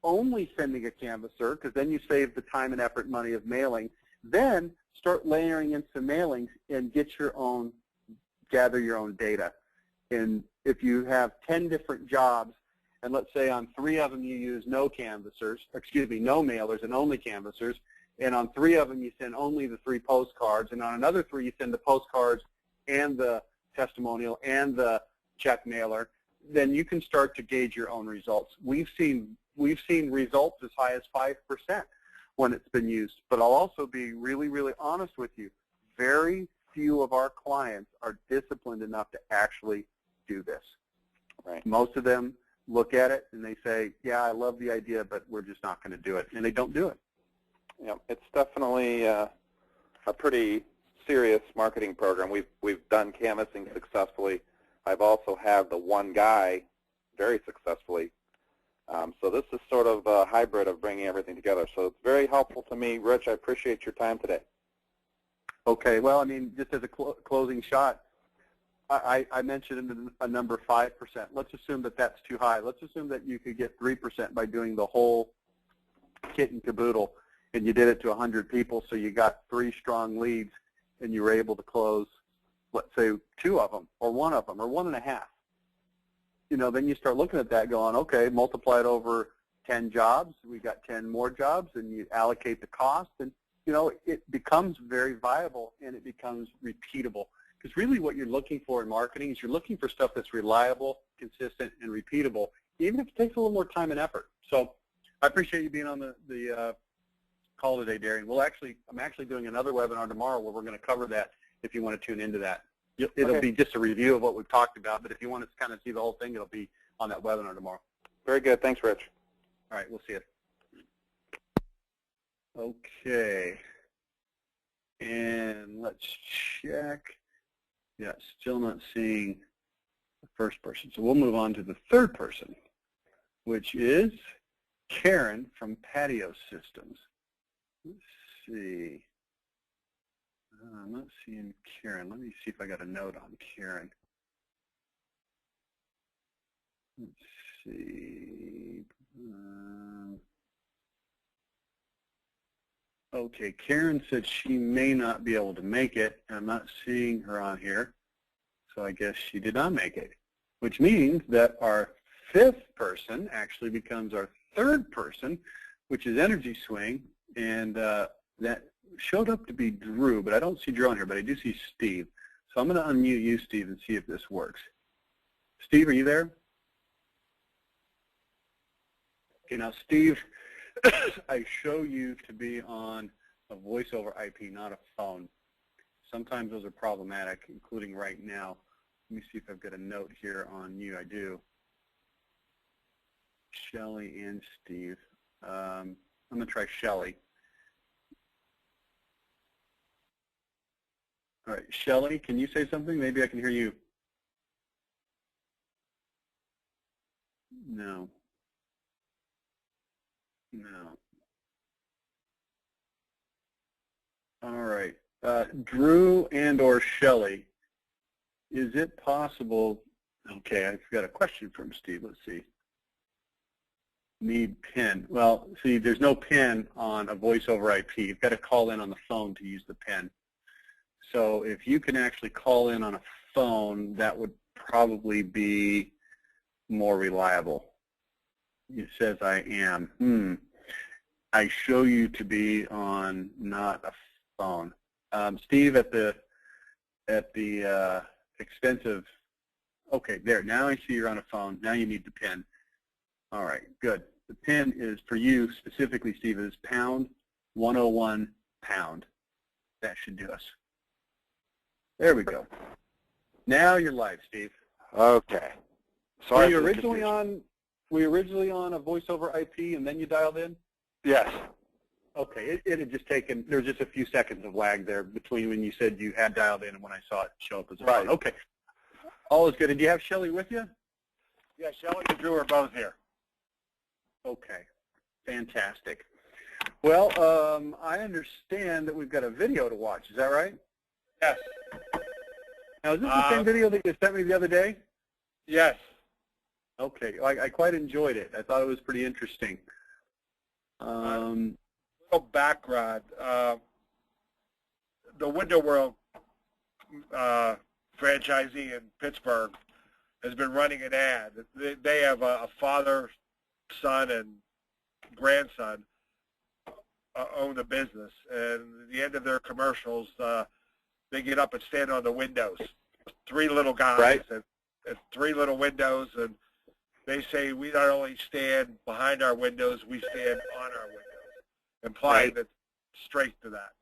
only sending a canvasser, because then you save the time and effort, money of mailing. Then start layering in some mailings and get your own, gather your own data. And if you have 10 different jobs, and let's say on 3 of them you use no canvassers, no mailers and only canvassers, and on 3 of them you send only the 3 postcards, and on another 3 you send the postcards and the testimonial and the check mailer, then you can start to gauge your own results. We've seen results as high as 5% when it's been used. But I'll also be really, really honest with you. Very few of our clients are disciplined enough to actually do this. Right. Most of them look at it and they say, yeah, I love the idea, but we're just not going to do it. And they don't do it. Yeah, it's definitely a pretty serious marketing program. We've done canvassing successfully. I've also had the one guy very successfully. So this is sort of a hybrid of bringing everything together. So it's very helpful to me. Rich, I appreciate your time today. Okay. Well, I mean, just as a closing shot, I mentioned a number 5%. Let's assume that that's too high. Let's assume that you could get 3% by doing the whole kit and caboodle, and you did it to 100 people, so you got 3 strong leads, and you were able to close, let's say, 2 of them, or 1 of them, or 1.5. Then you start looking at that going, okay, multiply it over 10 jobs. We got 10 more jobs, and you allocate the cost, and, it becomes very viable, and it becomes repeatable. Because really what you're looking for in marketing is you're looking for stuff that's reliable, consistent, and repeatable, even if it takes a little more time and effort. So I appreciate you being on the call today, Darian. I'm actually doing another webinar tomorrow where we're going to cover that if you want to tune into that. It'll be just a review of what we've talked about, but if you want to kind of see the whole thing, it'll be on that webinar tomorrow. Very good. Thanks, Rich. All right, we'll see you. Okay. And let's check. Yeah, still not seeing the first person. So we'll move on to the third person, which is Karen from Patio Systems. Let's see. I'm not seeing Karen. Let me see if I got a note on Karen. Let's see. Okay, Karen said she may not be able to make it, and I'm not seeing her on here, so I guess she did not make it, which means that our 5th person actually becomes our 3rd person, which is Energy Swing, and that showed up to be Drew, but I don't see Drew on here, but I do see Steve. So I'm going to unmute you, Steve, and see if this works. Steve, are you there? Okay, now, Steve, I show you to be on a voice over IP, not a phone. Sometimes those are problematic, including right now. Let me see if I've got a note here on you. I do. Shelly and Steve. I'm going to try Shelly. All right, Shelly, can you say something? Maybe I can hear you. No. No. All right. Drew and or Shelly, is it possible, okay, I've got a question from Steve. Let's see. Need PIN. Well, see, there's no PIN on a voice over IP. You've got to call in on the phone to use the PIN. So if you can actually call in on a phone, that would probably be more reliable. It says I am. I show you to be on not a phone. Steve, at the expensive, okay, there. Now I see you're on a phone. Now you need the PIN. All right, good. The PIN is for you specifically, Steve, is pound 101 pound. That should do us. There we go. Now you're live, Steve. Okay. Sorry. Were you originally on a voice over IP and then you dialed in? Yes. Okay. It had just taken, there was just a few seconds of lag there between when you said you had dialed in and when I saw it show up as a phone. Okay. All is good. And do you have Shelly with you? Yeah, Shelly and Drew are both here. Okay. Fantastic. Well, I understand that we've got a video to watch. Is that right? Yes. Now, is this the same video that you sent me the other day? Yes. Okay. I quite enjoyed it. I thought it was pretty interesting. Little background. The Window World franchisee in Pittsburgh has been running an ad. They have a father, son, and grandson own the business. And at the end of their commercials, they get up and stand on the windows. 3 little guys, right, and 3 little windows, and they say we not only stand behind our windows, we stand on our windows, implying that straight to that.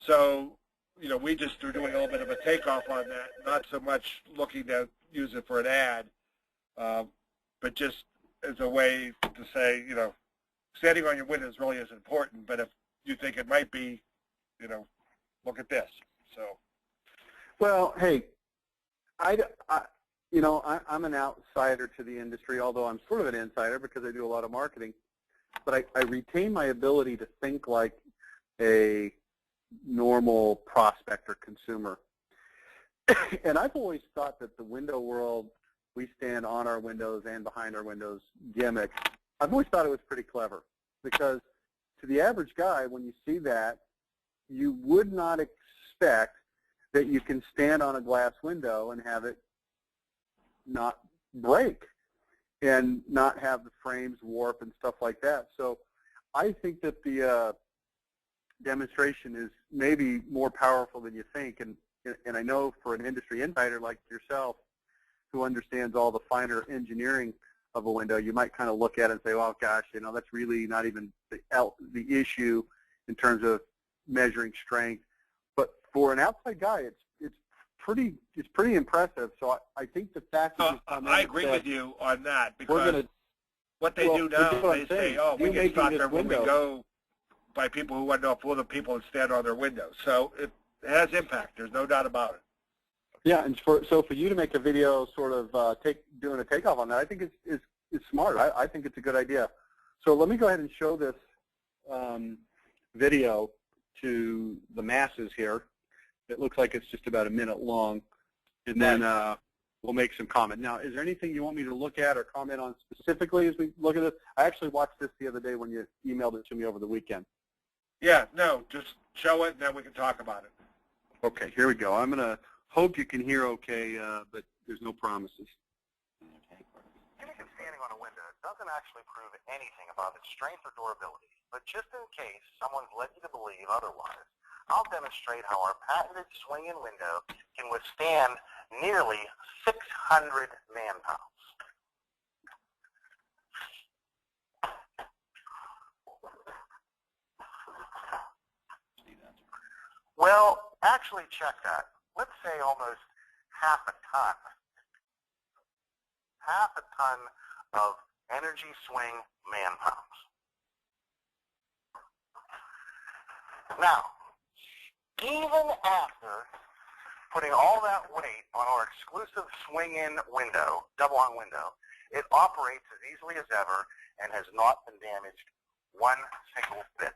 So, you know, we just are doing a little bit of a takeoff on that, not so much looking to use it for an ad, but just as a way to say, you know, standing on your windows really is important, but if you think it might be, you know, look at this. So, well, hey, I'm an outsider to the industry, although I'm sort of an insider because I do a lot of marketing. But I retain my ability to think like a normal prospect or consumer. And I've always thought that the window world, we stand on our windows and behind our windows gimmick, I've always thought it was pretty clever because to the average guy, when you see that, you would not expect that you can stand on a glass window and have it not break and not have the frames warp and stuff like that. So I think that the demonstration is maybe more powerful than you think. And I know for an industry insider like yourself who understands all the finer engineering of a window, you might kind of look at it and say, well, gosh, you know, that's really not even the issue in terms of measuring strength. But for an outside guy, it's pretty impressive. So I think the fact that I agree with you on that because what they do now, they say, oh, we get stopped there when we go by people who want to know if other people would stand on their windows. So it has impact. There's no doubt about it. Yeah, and so for you to make a video sort of doing a takeoff on that, I think it's smart. I think it's a good idea. So let me go ahead and show this video to the masses here. It looks like it's just about a minute long, and then we'll make some comment. Now, is there anything you want me to look at or comment on specifically as we look at this? I actually watched this the other day when you emailed it to me over the weekend. Yeah, no, just show it, and then we can talk about it. Okay, here we go. I'm going to hope you can hear okay, but there's no promises. Gimmick of standing on a window doesn't actually prove anything about its strength or durability, but just in case someone's led you to believe otherwise, I'll demonstrate how our patented swing-in window can withstand nearly 600 man-pounds. Well, actually check that. Let's say almost half a ton. Half a ton of energy swing man-pounds. Now, even after putting all that weight on our exclusive swing-in window, double-hung window, it operates as easily as ever and has not been damaged one single bit.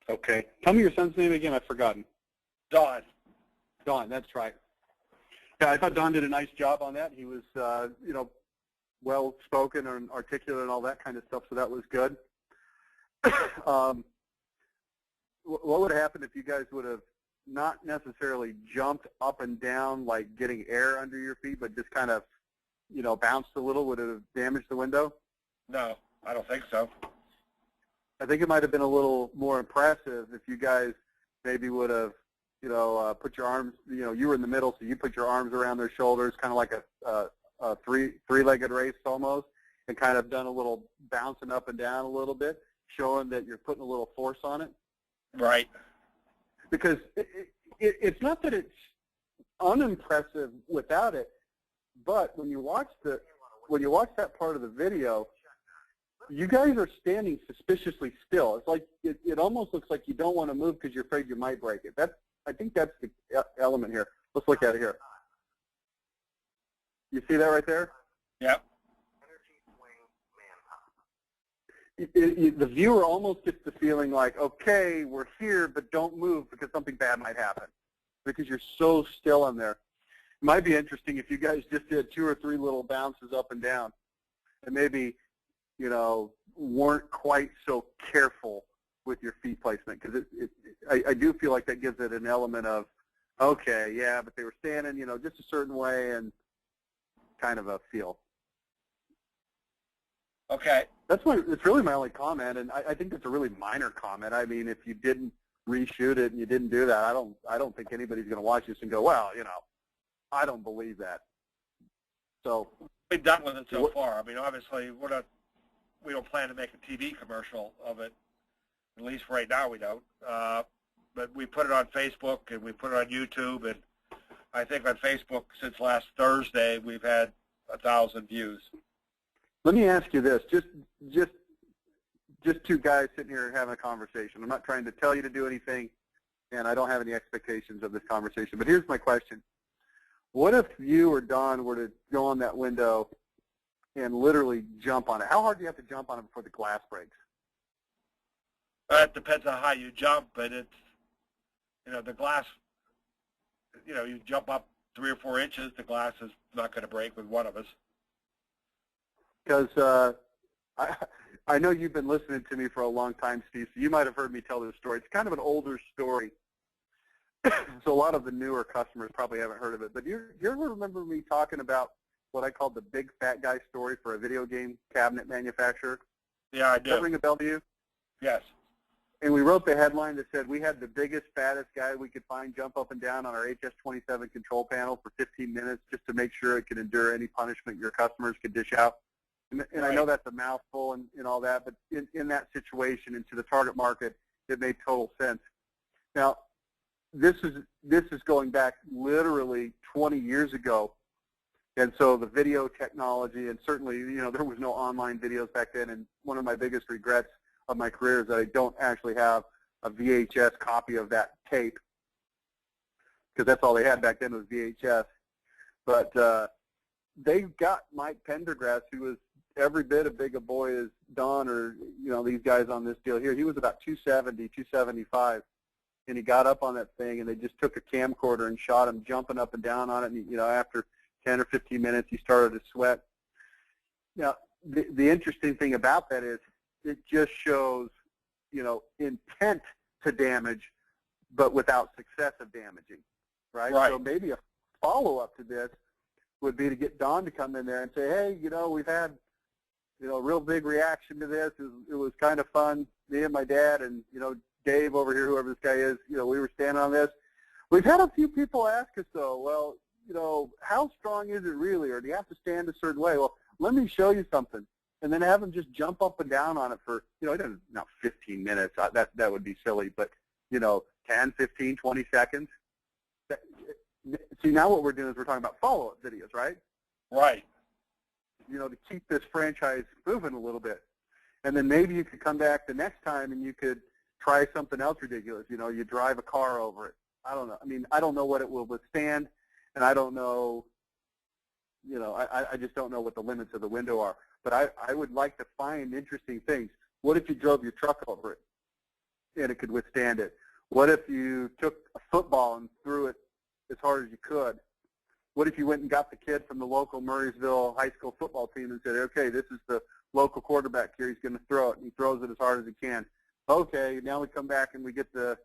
Okay. Tell me your son's name again. I've forgotten. Don. Don, that's right. Yeah, I thought Don did a nice job on that. He was, well-spoken and articulate and all that kind of stuff, so that was good. What would have happened if you guys would have not necessarily jumped up and down like getting air under your feet, but just kind of, bounced a little? Would it have damaged the window? No, I don't think so. I think it might have been a little more impressive if you guys maybe would have, put your arms, you were in the middle, so you put your arms around their shoulders, kind of like a three-legged race almost, and kind of done a little bouncing up and down a little bit, showing that you're putting a little force on it. Right. Because it's not that it's unimpressive without it, but when you watch that part of the video, you guys are standing suspiciously still. It's like it almost looks like you don't want to move because you're afraid you might break it. I think that's the element here. Let's look at it here. You see that right there? Yep. The viewer almost gets the feeling like, okay, we're here, but don't move because something bad might happen because you're so still in there. It might be interesting if you guys just did 2 or 3 little bounces up and down and maybe, weren't quite so careful with your feet placement, because I do feel like that gives it an element of, okay, yeah, but they were standing, just a certain way and kind of a feel. Okay. It's really my only comment, and I think it's a really minor comment. I mean, if you didn't reshoot it and you didn't do that, I don't think anybody's going to watch this and go, well, I don't believe that. So We've done with it so far. I mean, obviously, we don't plan to make a TV commercial of it. At least right now we don't. But we put it on Facebook and we put it on YouTube, and I think on Facebook since last Thursday we've had 1,000 views. Let me ask you this: just 2 guys sitting here having a conversation. I'm not trying to tell you to do anything, and I don't have any expectations of this conversation. But here's my question: what if you or Don were to go on that window and literally jump on it? How hard do you have to jump on it before the glass breaks? It depends on how you jump, but it's, the glass, you jump up 3 or 4 inches, the glass is not going to break with one of us. Because I know you've been listening to me for a long time, Steve, so you might have heard me tell this story. It's kind of an older story, so a lot of the newer customers probably haven't heard of it. But do you ever remember me talking about what I called the big fat guy story for a video game cabinet manufacturer? Yeah, I do. Does that ring a bell to you? Yes. And we wrote the headline that said we had the biggest, fattest guy we could find jump up and down on our HS27 control panel for 15 minutes just to make sure it could endure any punishment your customers could dish out. And I know that's a mouthful and all that, but in that situation and to the target market, it made total sense. Now, this is going back literally 20 years ago. And so the video technology, and certainly, there was no online videos back then, and one of my biggest regrets of my career is that I don't actually have a VHS copy of that tape, because that's all they had back then was VHS. But they got Mike Pendergrass, who was every bit as big a boy as Don or, these guys on this deal here. He was about 270, 275, and he got up on that thing, and they just took a camcorder and shot him jumping up and down on it, and, after 10 or 15 minutes, he started to sweat. Now, the interesting thing about that is it just shows, intent to damage, but without success of damaging, right? So maybe a follow-up to this would be to get Don to come in there and say, hey, we've had, a real big reaction to this. It was kind of fun. Me and my dad and, Dave over here, whoever this guy is, we were standing on this. We've had a few people ask us, though, well, how strong is it really, or do you have to stand a certain way? Well, let me show you something. And then have them just jump up and down on it for, not 15 minutes. That would be silly, but, 10, 15, 20 seconds. See, now what we're doing is we're talking about follow-up videos, right? Right. To keep this franchise moving a little bit. And then maybe you could come back the next time and you could try something else ridiculous. You drive a car over it. I don't know. I mean, I don't know what it will withstand, and I don't know, I just don't know what the limits of the window are. But I would like to find interesting things. What if you drove your truck over it? and it could withstand it? What if you took a football and threw it as hard as you could? What if you went and got the kid from the local Murraysville high school football team and said, okay, this is the local quarterback here. He's going to throw it, and he throws it as hard as he can. Okay, now we come back and we get the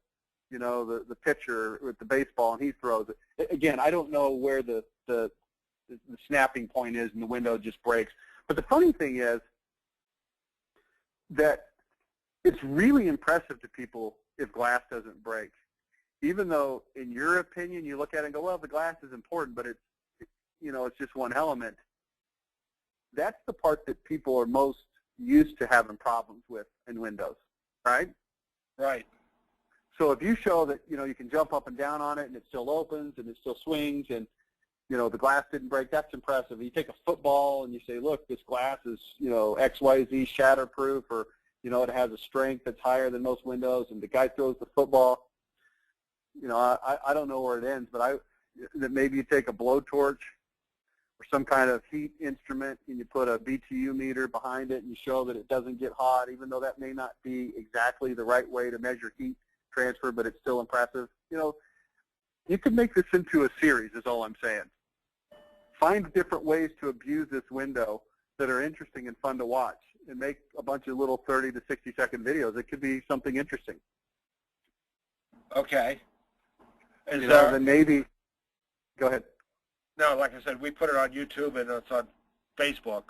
pitcher with the baseball, and he throws it. Again, I don't know where the snapping point is, and the window just breaks. But the funny thing is that it's really impressive to people if glass doesn't break. Even though, in your opinion, you look at it and go, well, the glass is important, but it's just one element. That's the part that people are most used to having problems with in windows, right? Right. So if you show that, you can jump up and down on it and it still opens and it still swings and, the glass didn't break, that's impressive. You take a football and you say, look, this glass is, XYZ shatterproof, or, it has a strength that's higher than most windows, and the guy throws the football. I don't know where it ends, but that maybe you take a blowtorch or some kind of heat instrument and you put a BTU meter behind it and you show that it doesn't get hot, even though that may not be exactly the right way to measure heat transfer, but it's still impressive. You could make this into a series, is all I'm saying. Find different ways to abuse this window that are interesting and fun to watch, and make a bunch of little 30 to 60-second videos. It could be something interesting. Okay. Then maybe, go ahead. No, like I said, we put it on YouTube and it's on Facebook.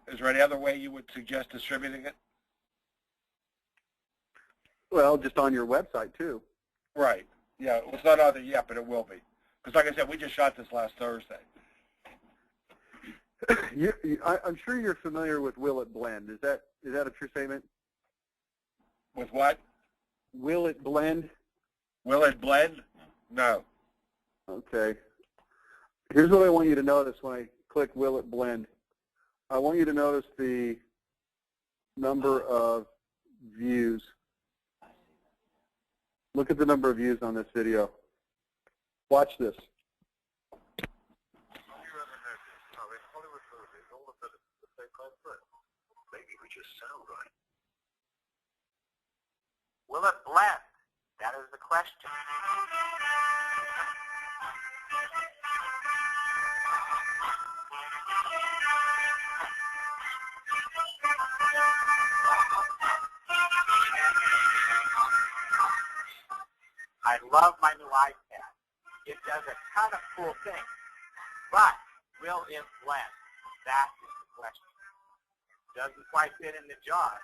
Is there any other way you would suggest distributing it? Well, just on your website, too. Right. Yeah, it's not on there yet, but it will be. Because like I said, we just shot this last Thursday. I'm sure you're familiar with Will It Blend. Is that a true statement? With what? Will It Blend? Will it blend? No. Okay. Here's what I want you to notice when I click Will It Blend. I want you to notice the number of views. Look at the number of views on this video. Watch this. Maybe we just sound right. Will it blend? That is the question. I love my new iPad. It does a ton of cool things. But will it blend? That is the question. Doesn't quite fit in the jar,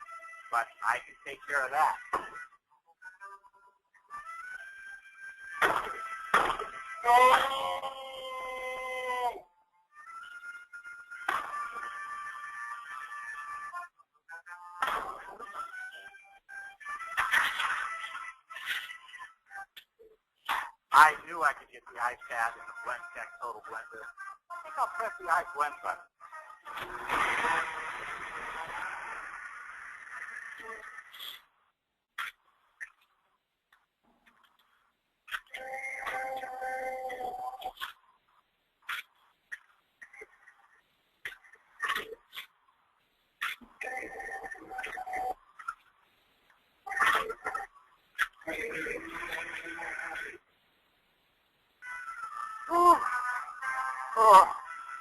but I can take care of that. I knew I could get the iPad in the BlendTech Total Blender. I think I'll press the iBlend button.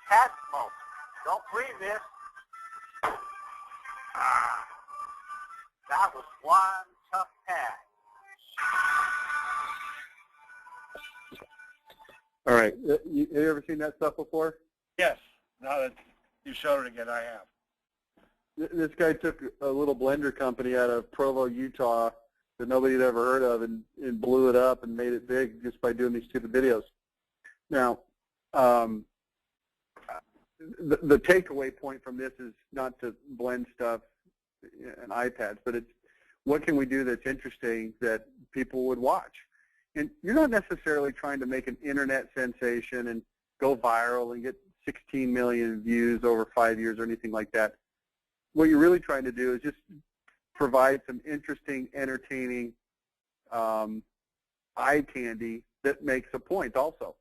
Cat smoke. Don't breathe this. That was one tough pad. All right. Have you ever seen that stuff before? Yes. Now that you showed it again, I have. This guy took a little blender company out of Provo, Utah that nobody had ever heard of and blew it up and made it big just by doing these stupid videos. Now, the takeaway point from this is not to blend stuff in iPads, but it's what can we do that's interesting that people would watch. And you're not necessarily trying to make an internet sensation and go viral and get 16 million views over 5 years or anything like that. What you're really trying to do is just provide some interesting, entertaining eye candy that makes a point also.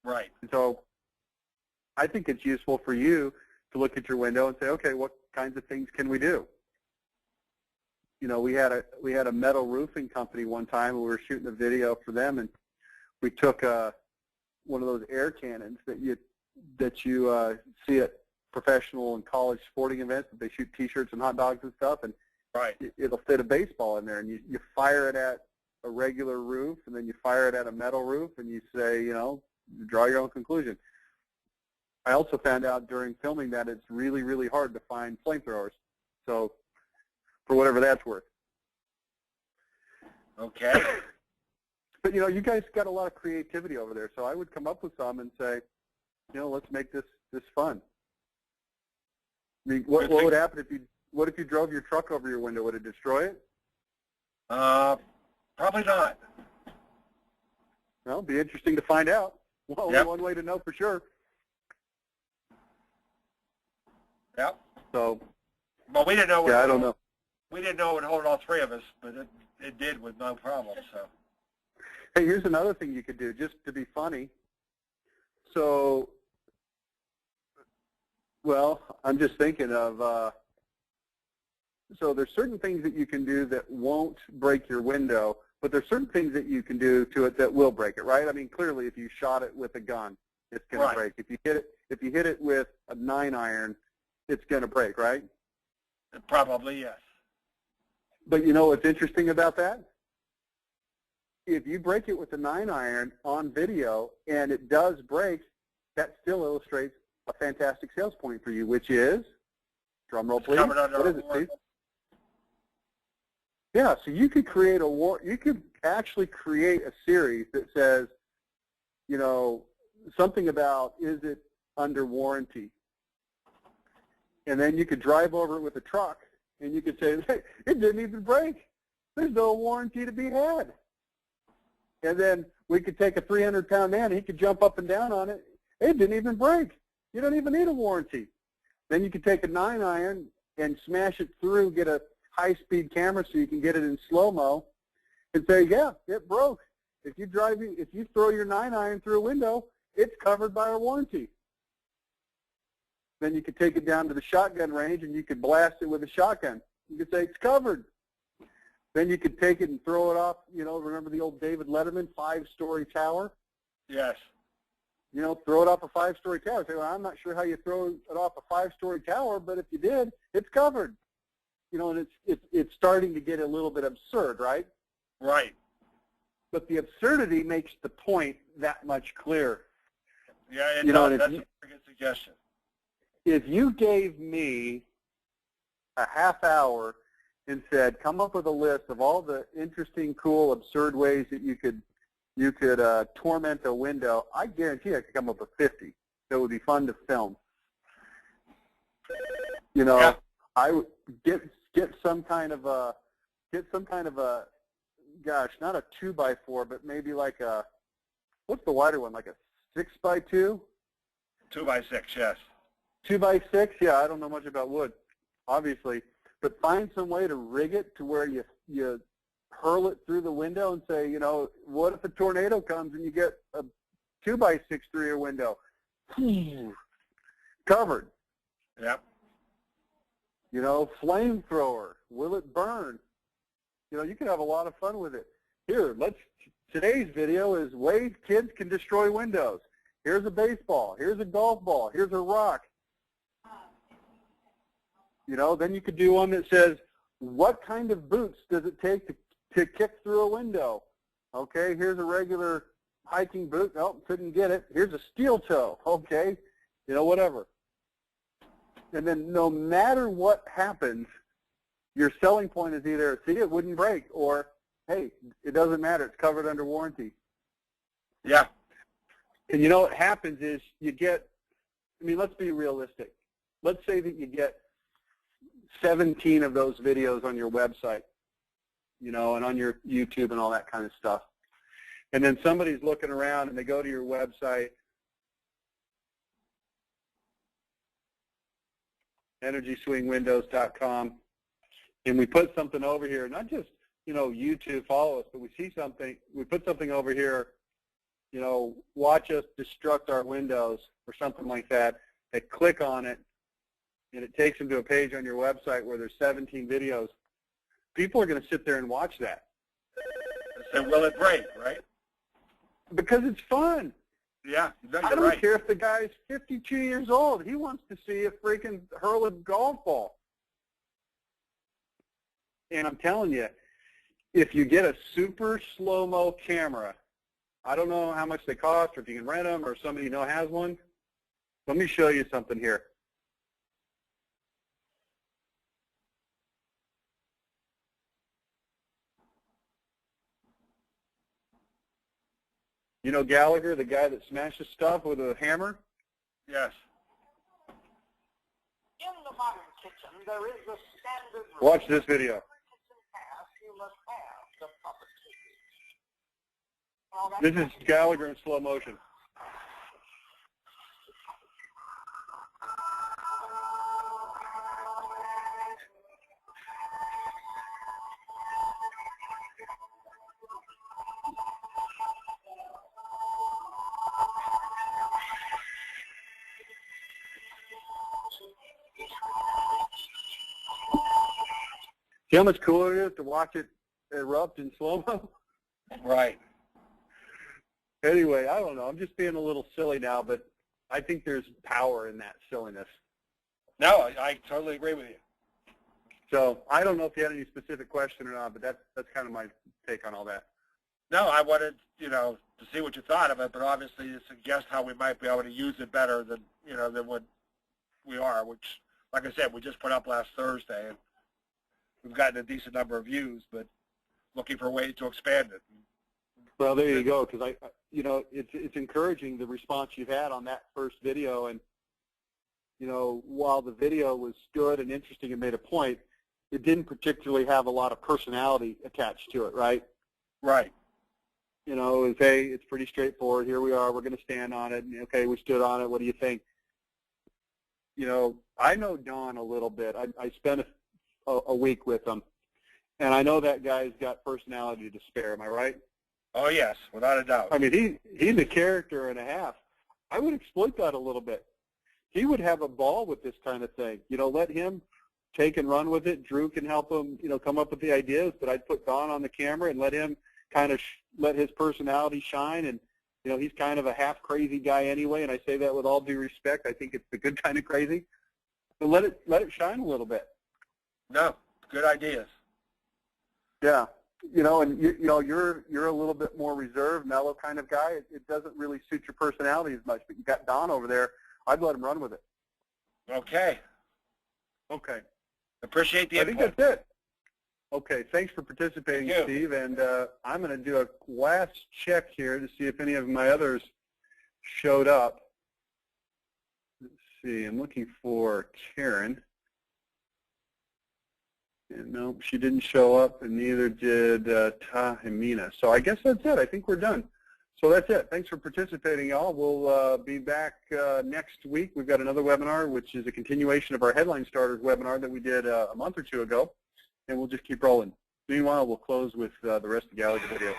Right. And so I think it's useful for you to look at your window and say, okay, what kinds of things can we do? you know, we had a metal roofing company one time, and we were shooting a video for them, and we took one of those air cannons that you see at professional and college sporting events that they shoot T-shirts and hot dogs and stuff, and Right. it'll fit a baseball in there, and you fire it at a regular roof, and then you fire it at a metal roof, and you say, you know, draw your own conclusion. I also found out during filming that it's really, really hard to find flamethrowers. So, for whatever that's worth. Okay. But, you know, you guys got a lot of creativity over there, so I would come up with some and say, you know, let's make this fun. I mean, what would happen if you drove your truck over your window? Would it destroy it? Probably not. Well, it'd be interesting to find out. Well, Yep. One way to know for sure. Yep. So, Well, we didn't know. yeah, I don't know. We didn't know it would hold all three of us, but it did with no problem. So. Hey, here's another thing you could do just to be funny. So, well, I'm just thinking of, so there's certain things that you can do that won't break your window, but there's certain things that you can do to it that will break it, right? I mean, clearly, if you shot it with a gun, it's going Right. to break. If you hit it with a 9-iron, it's going to break, right? Probably yes. But you know what's interesting about that? If you break it with a 9-iron on video and it does break, that still illustrates a fantastic sales point for you, which is, drum roll please, Covered under what is it, warranty. Steve? Yeah, so you could create you could actually create a series that says, you know, something about, is it under warranty? And then you could drive over it with a truck, and you could say, hey, it didn't even break. There's no warranty to be had. And then we could take a 300-pound man, and he could jump up and down on it. It didn't even break. You don't even need a warranty. Then you could take a 9-iron and smash it through, get a high-speed camera so you can get it in slow-mo, and say, yeah, it broke. If you throw your 9-iron through a window, it's covered by a warranty. Then you could take it down to the shotgun range, and you could blast it with a shotgun. You could say, it's covered. Then you could take it and throw it off, you know, remember the old David Letterman 5-story tower? Yes. You know, throw it off a 5-story tower. Say, well, I'm not sure how you throw it off a 5-story tower, but if you did, it's covered. You know, and it's starting to get a little bit absurd, right? Right. But the absurdity makes the point that much clearer. Yeah, You know, that's and a very good suggestion. If you gave me a half hour and said, come up with a list of all the interesting, cool, absurd ways that you could torment a window, I guarantee I could come up with 50 that would be fun to film. You know, Yeah. I would get some kind of a gosh, not a 2x4, but maybe like a, what's the wider one, like a 6x2? 2x6, yes. 2x6? Yeah, I don't know much about wood, obviously, but find some way to rig it to where you hurl it through the window and say, you know, what if a tornado comes and you get a 2x6 through your window? Covered. Yep. You know, flamethrower. Will it burn? You know, you can have a lot of fun with it. Here, today's video is ways kids can destroy windows. Here's a baseball. Here's a golf ball. Here's a rock. You know, then you could do one that says, what kind of boots does it take to kick through a window? Okay, here's a regular hiking boot. Nope, couldn't get it. Here's a steel toe. Okay, you know, whatever. And then no matter what happens, your selling point is either, see, it wouldn't break, or, hey, it doesn't matter. It's covered under warranty. Yeah. And you know what happens is you get, I mean, let's be realistic. Let's say that you get 17 of those videos on your website, you know, and on your YouTube and all that kind of stuff. And then somebody's looking around and they go to your website, EnergySwingWindows.com, and we put something over here, not just, you know, YouTube, follow us, but we see something, we put something over here, you know, watch us destruct our windows or something like that. They click on it, and it takes them to a page on your website where there's 17 videos. people are going to sit there and watch that. So will it break, right? Because it's fun. Yeah, no, I you're don't right. care if the guy's 52 years old. He wants to see a freaking hurl a golf ball. And I'm telling you, if you get a super slow-mo camera, I don't know how much they cost or if you can rent them or somebody you know has one. Let me show you something here. You know Gallagher, the guy that smashes stuff with a hammer? Yes. In the modern kitchen, there is a standard rule. Watch this video. Kitchen task, you must have the proper tools. All right. This is Gallagher in slow motion. See how much cooler it is to watch it erupt in slow-mo? Right. Anyway, I don't know. I'm just being a little silly now, but I think there's power in that silliness. No, I totally agree with you. So I don't know if you had any specific question or not, but that's kind of my take on all that. No, I wanted, to see what you thought of it, but obviously to suggest how we might be able to use it better than, than what we are, which, like I said, we just put up last Thursday, and we've gotten a decent number of views, but looking for ways to expand it. Well, there you go, because it's encouraging the response you've had on that first video, and while the video was good and interesting and made a point, it didn't particularly have a lot of personality attached to it, right? Right. It was, hey, it's pretty straightforward. Here we are. We're going to stand on it. And, okay, we stood on it. What do you think? I know Don a little bit. I spent a week with him, and I know that guy's got personality to spare. Am I right? Oh, yes, without a doubt. I mean, he's a character and a half. I would exploit that a little bit. He would have a ball with this kind of thing. Let him take and run with it. Drew can help him, come up with the ideas, but I'd put Don on the camera and let him kind of let his personality shine. And, he's kind of a half-crazy guy anyway, and I say that with all due respect. I think it's the good kind of crazy. So let it shine a little bit. No, good ideas. Yeah. And you're a little bit more reserved, mellow kind of guy. It doesn't really suit your personality as much, but you got Don over there. I'd let him run with it. Okay. Okay. Appreciate the I input. think that's it. Okay, thanks for participating, Thank you. Steve. And I'm going to do a last check here to see if any of my others showed up. Let's see. I'm looking for Karen. And no, she didn't show up, and neither did Tahimina. So I guess that's it. I think we're done. So that's it. Thanks for participating, y'all. We'll be back next week. We've got another webinar, which is a continuation of our Headline Starters webinar that we did a month or two ago, and we'll just keep rolling. Meanwhile, we'll close with the rest of the Gallagher video.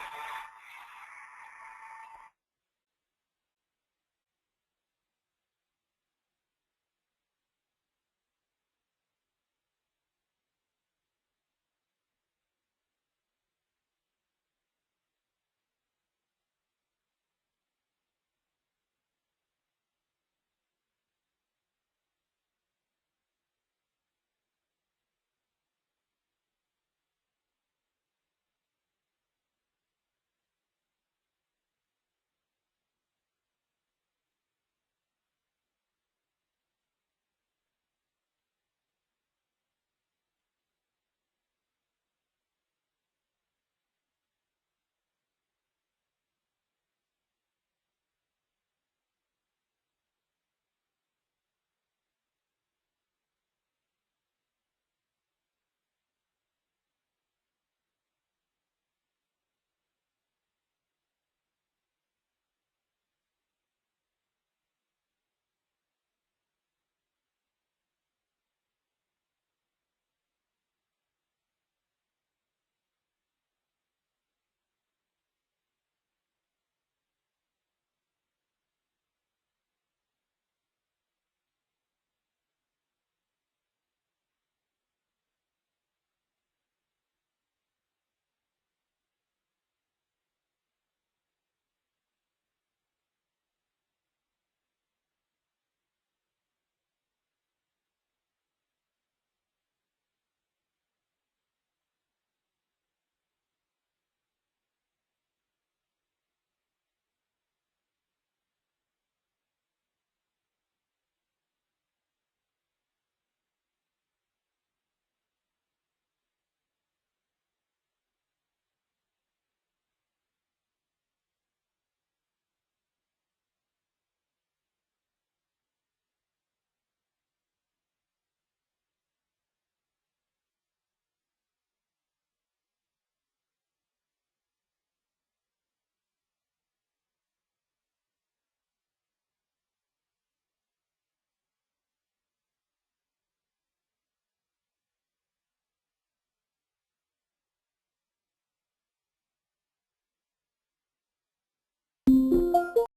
you.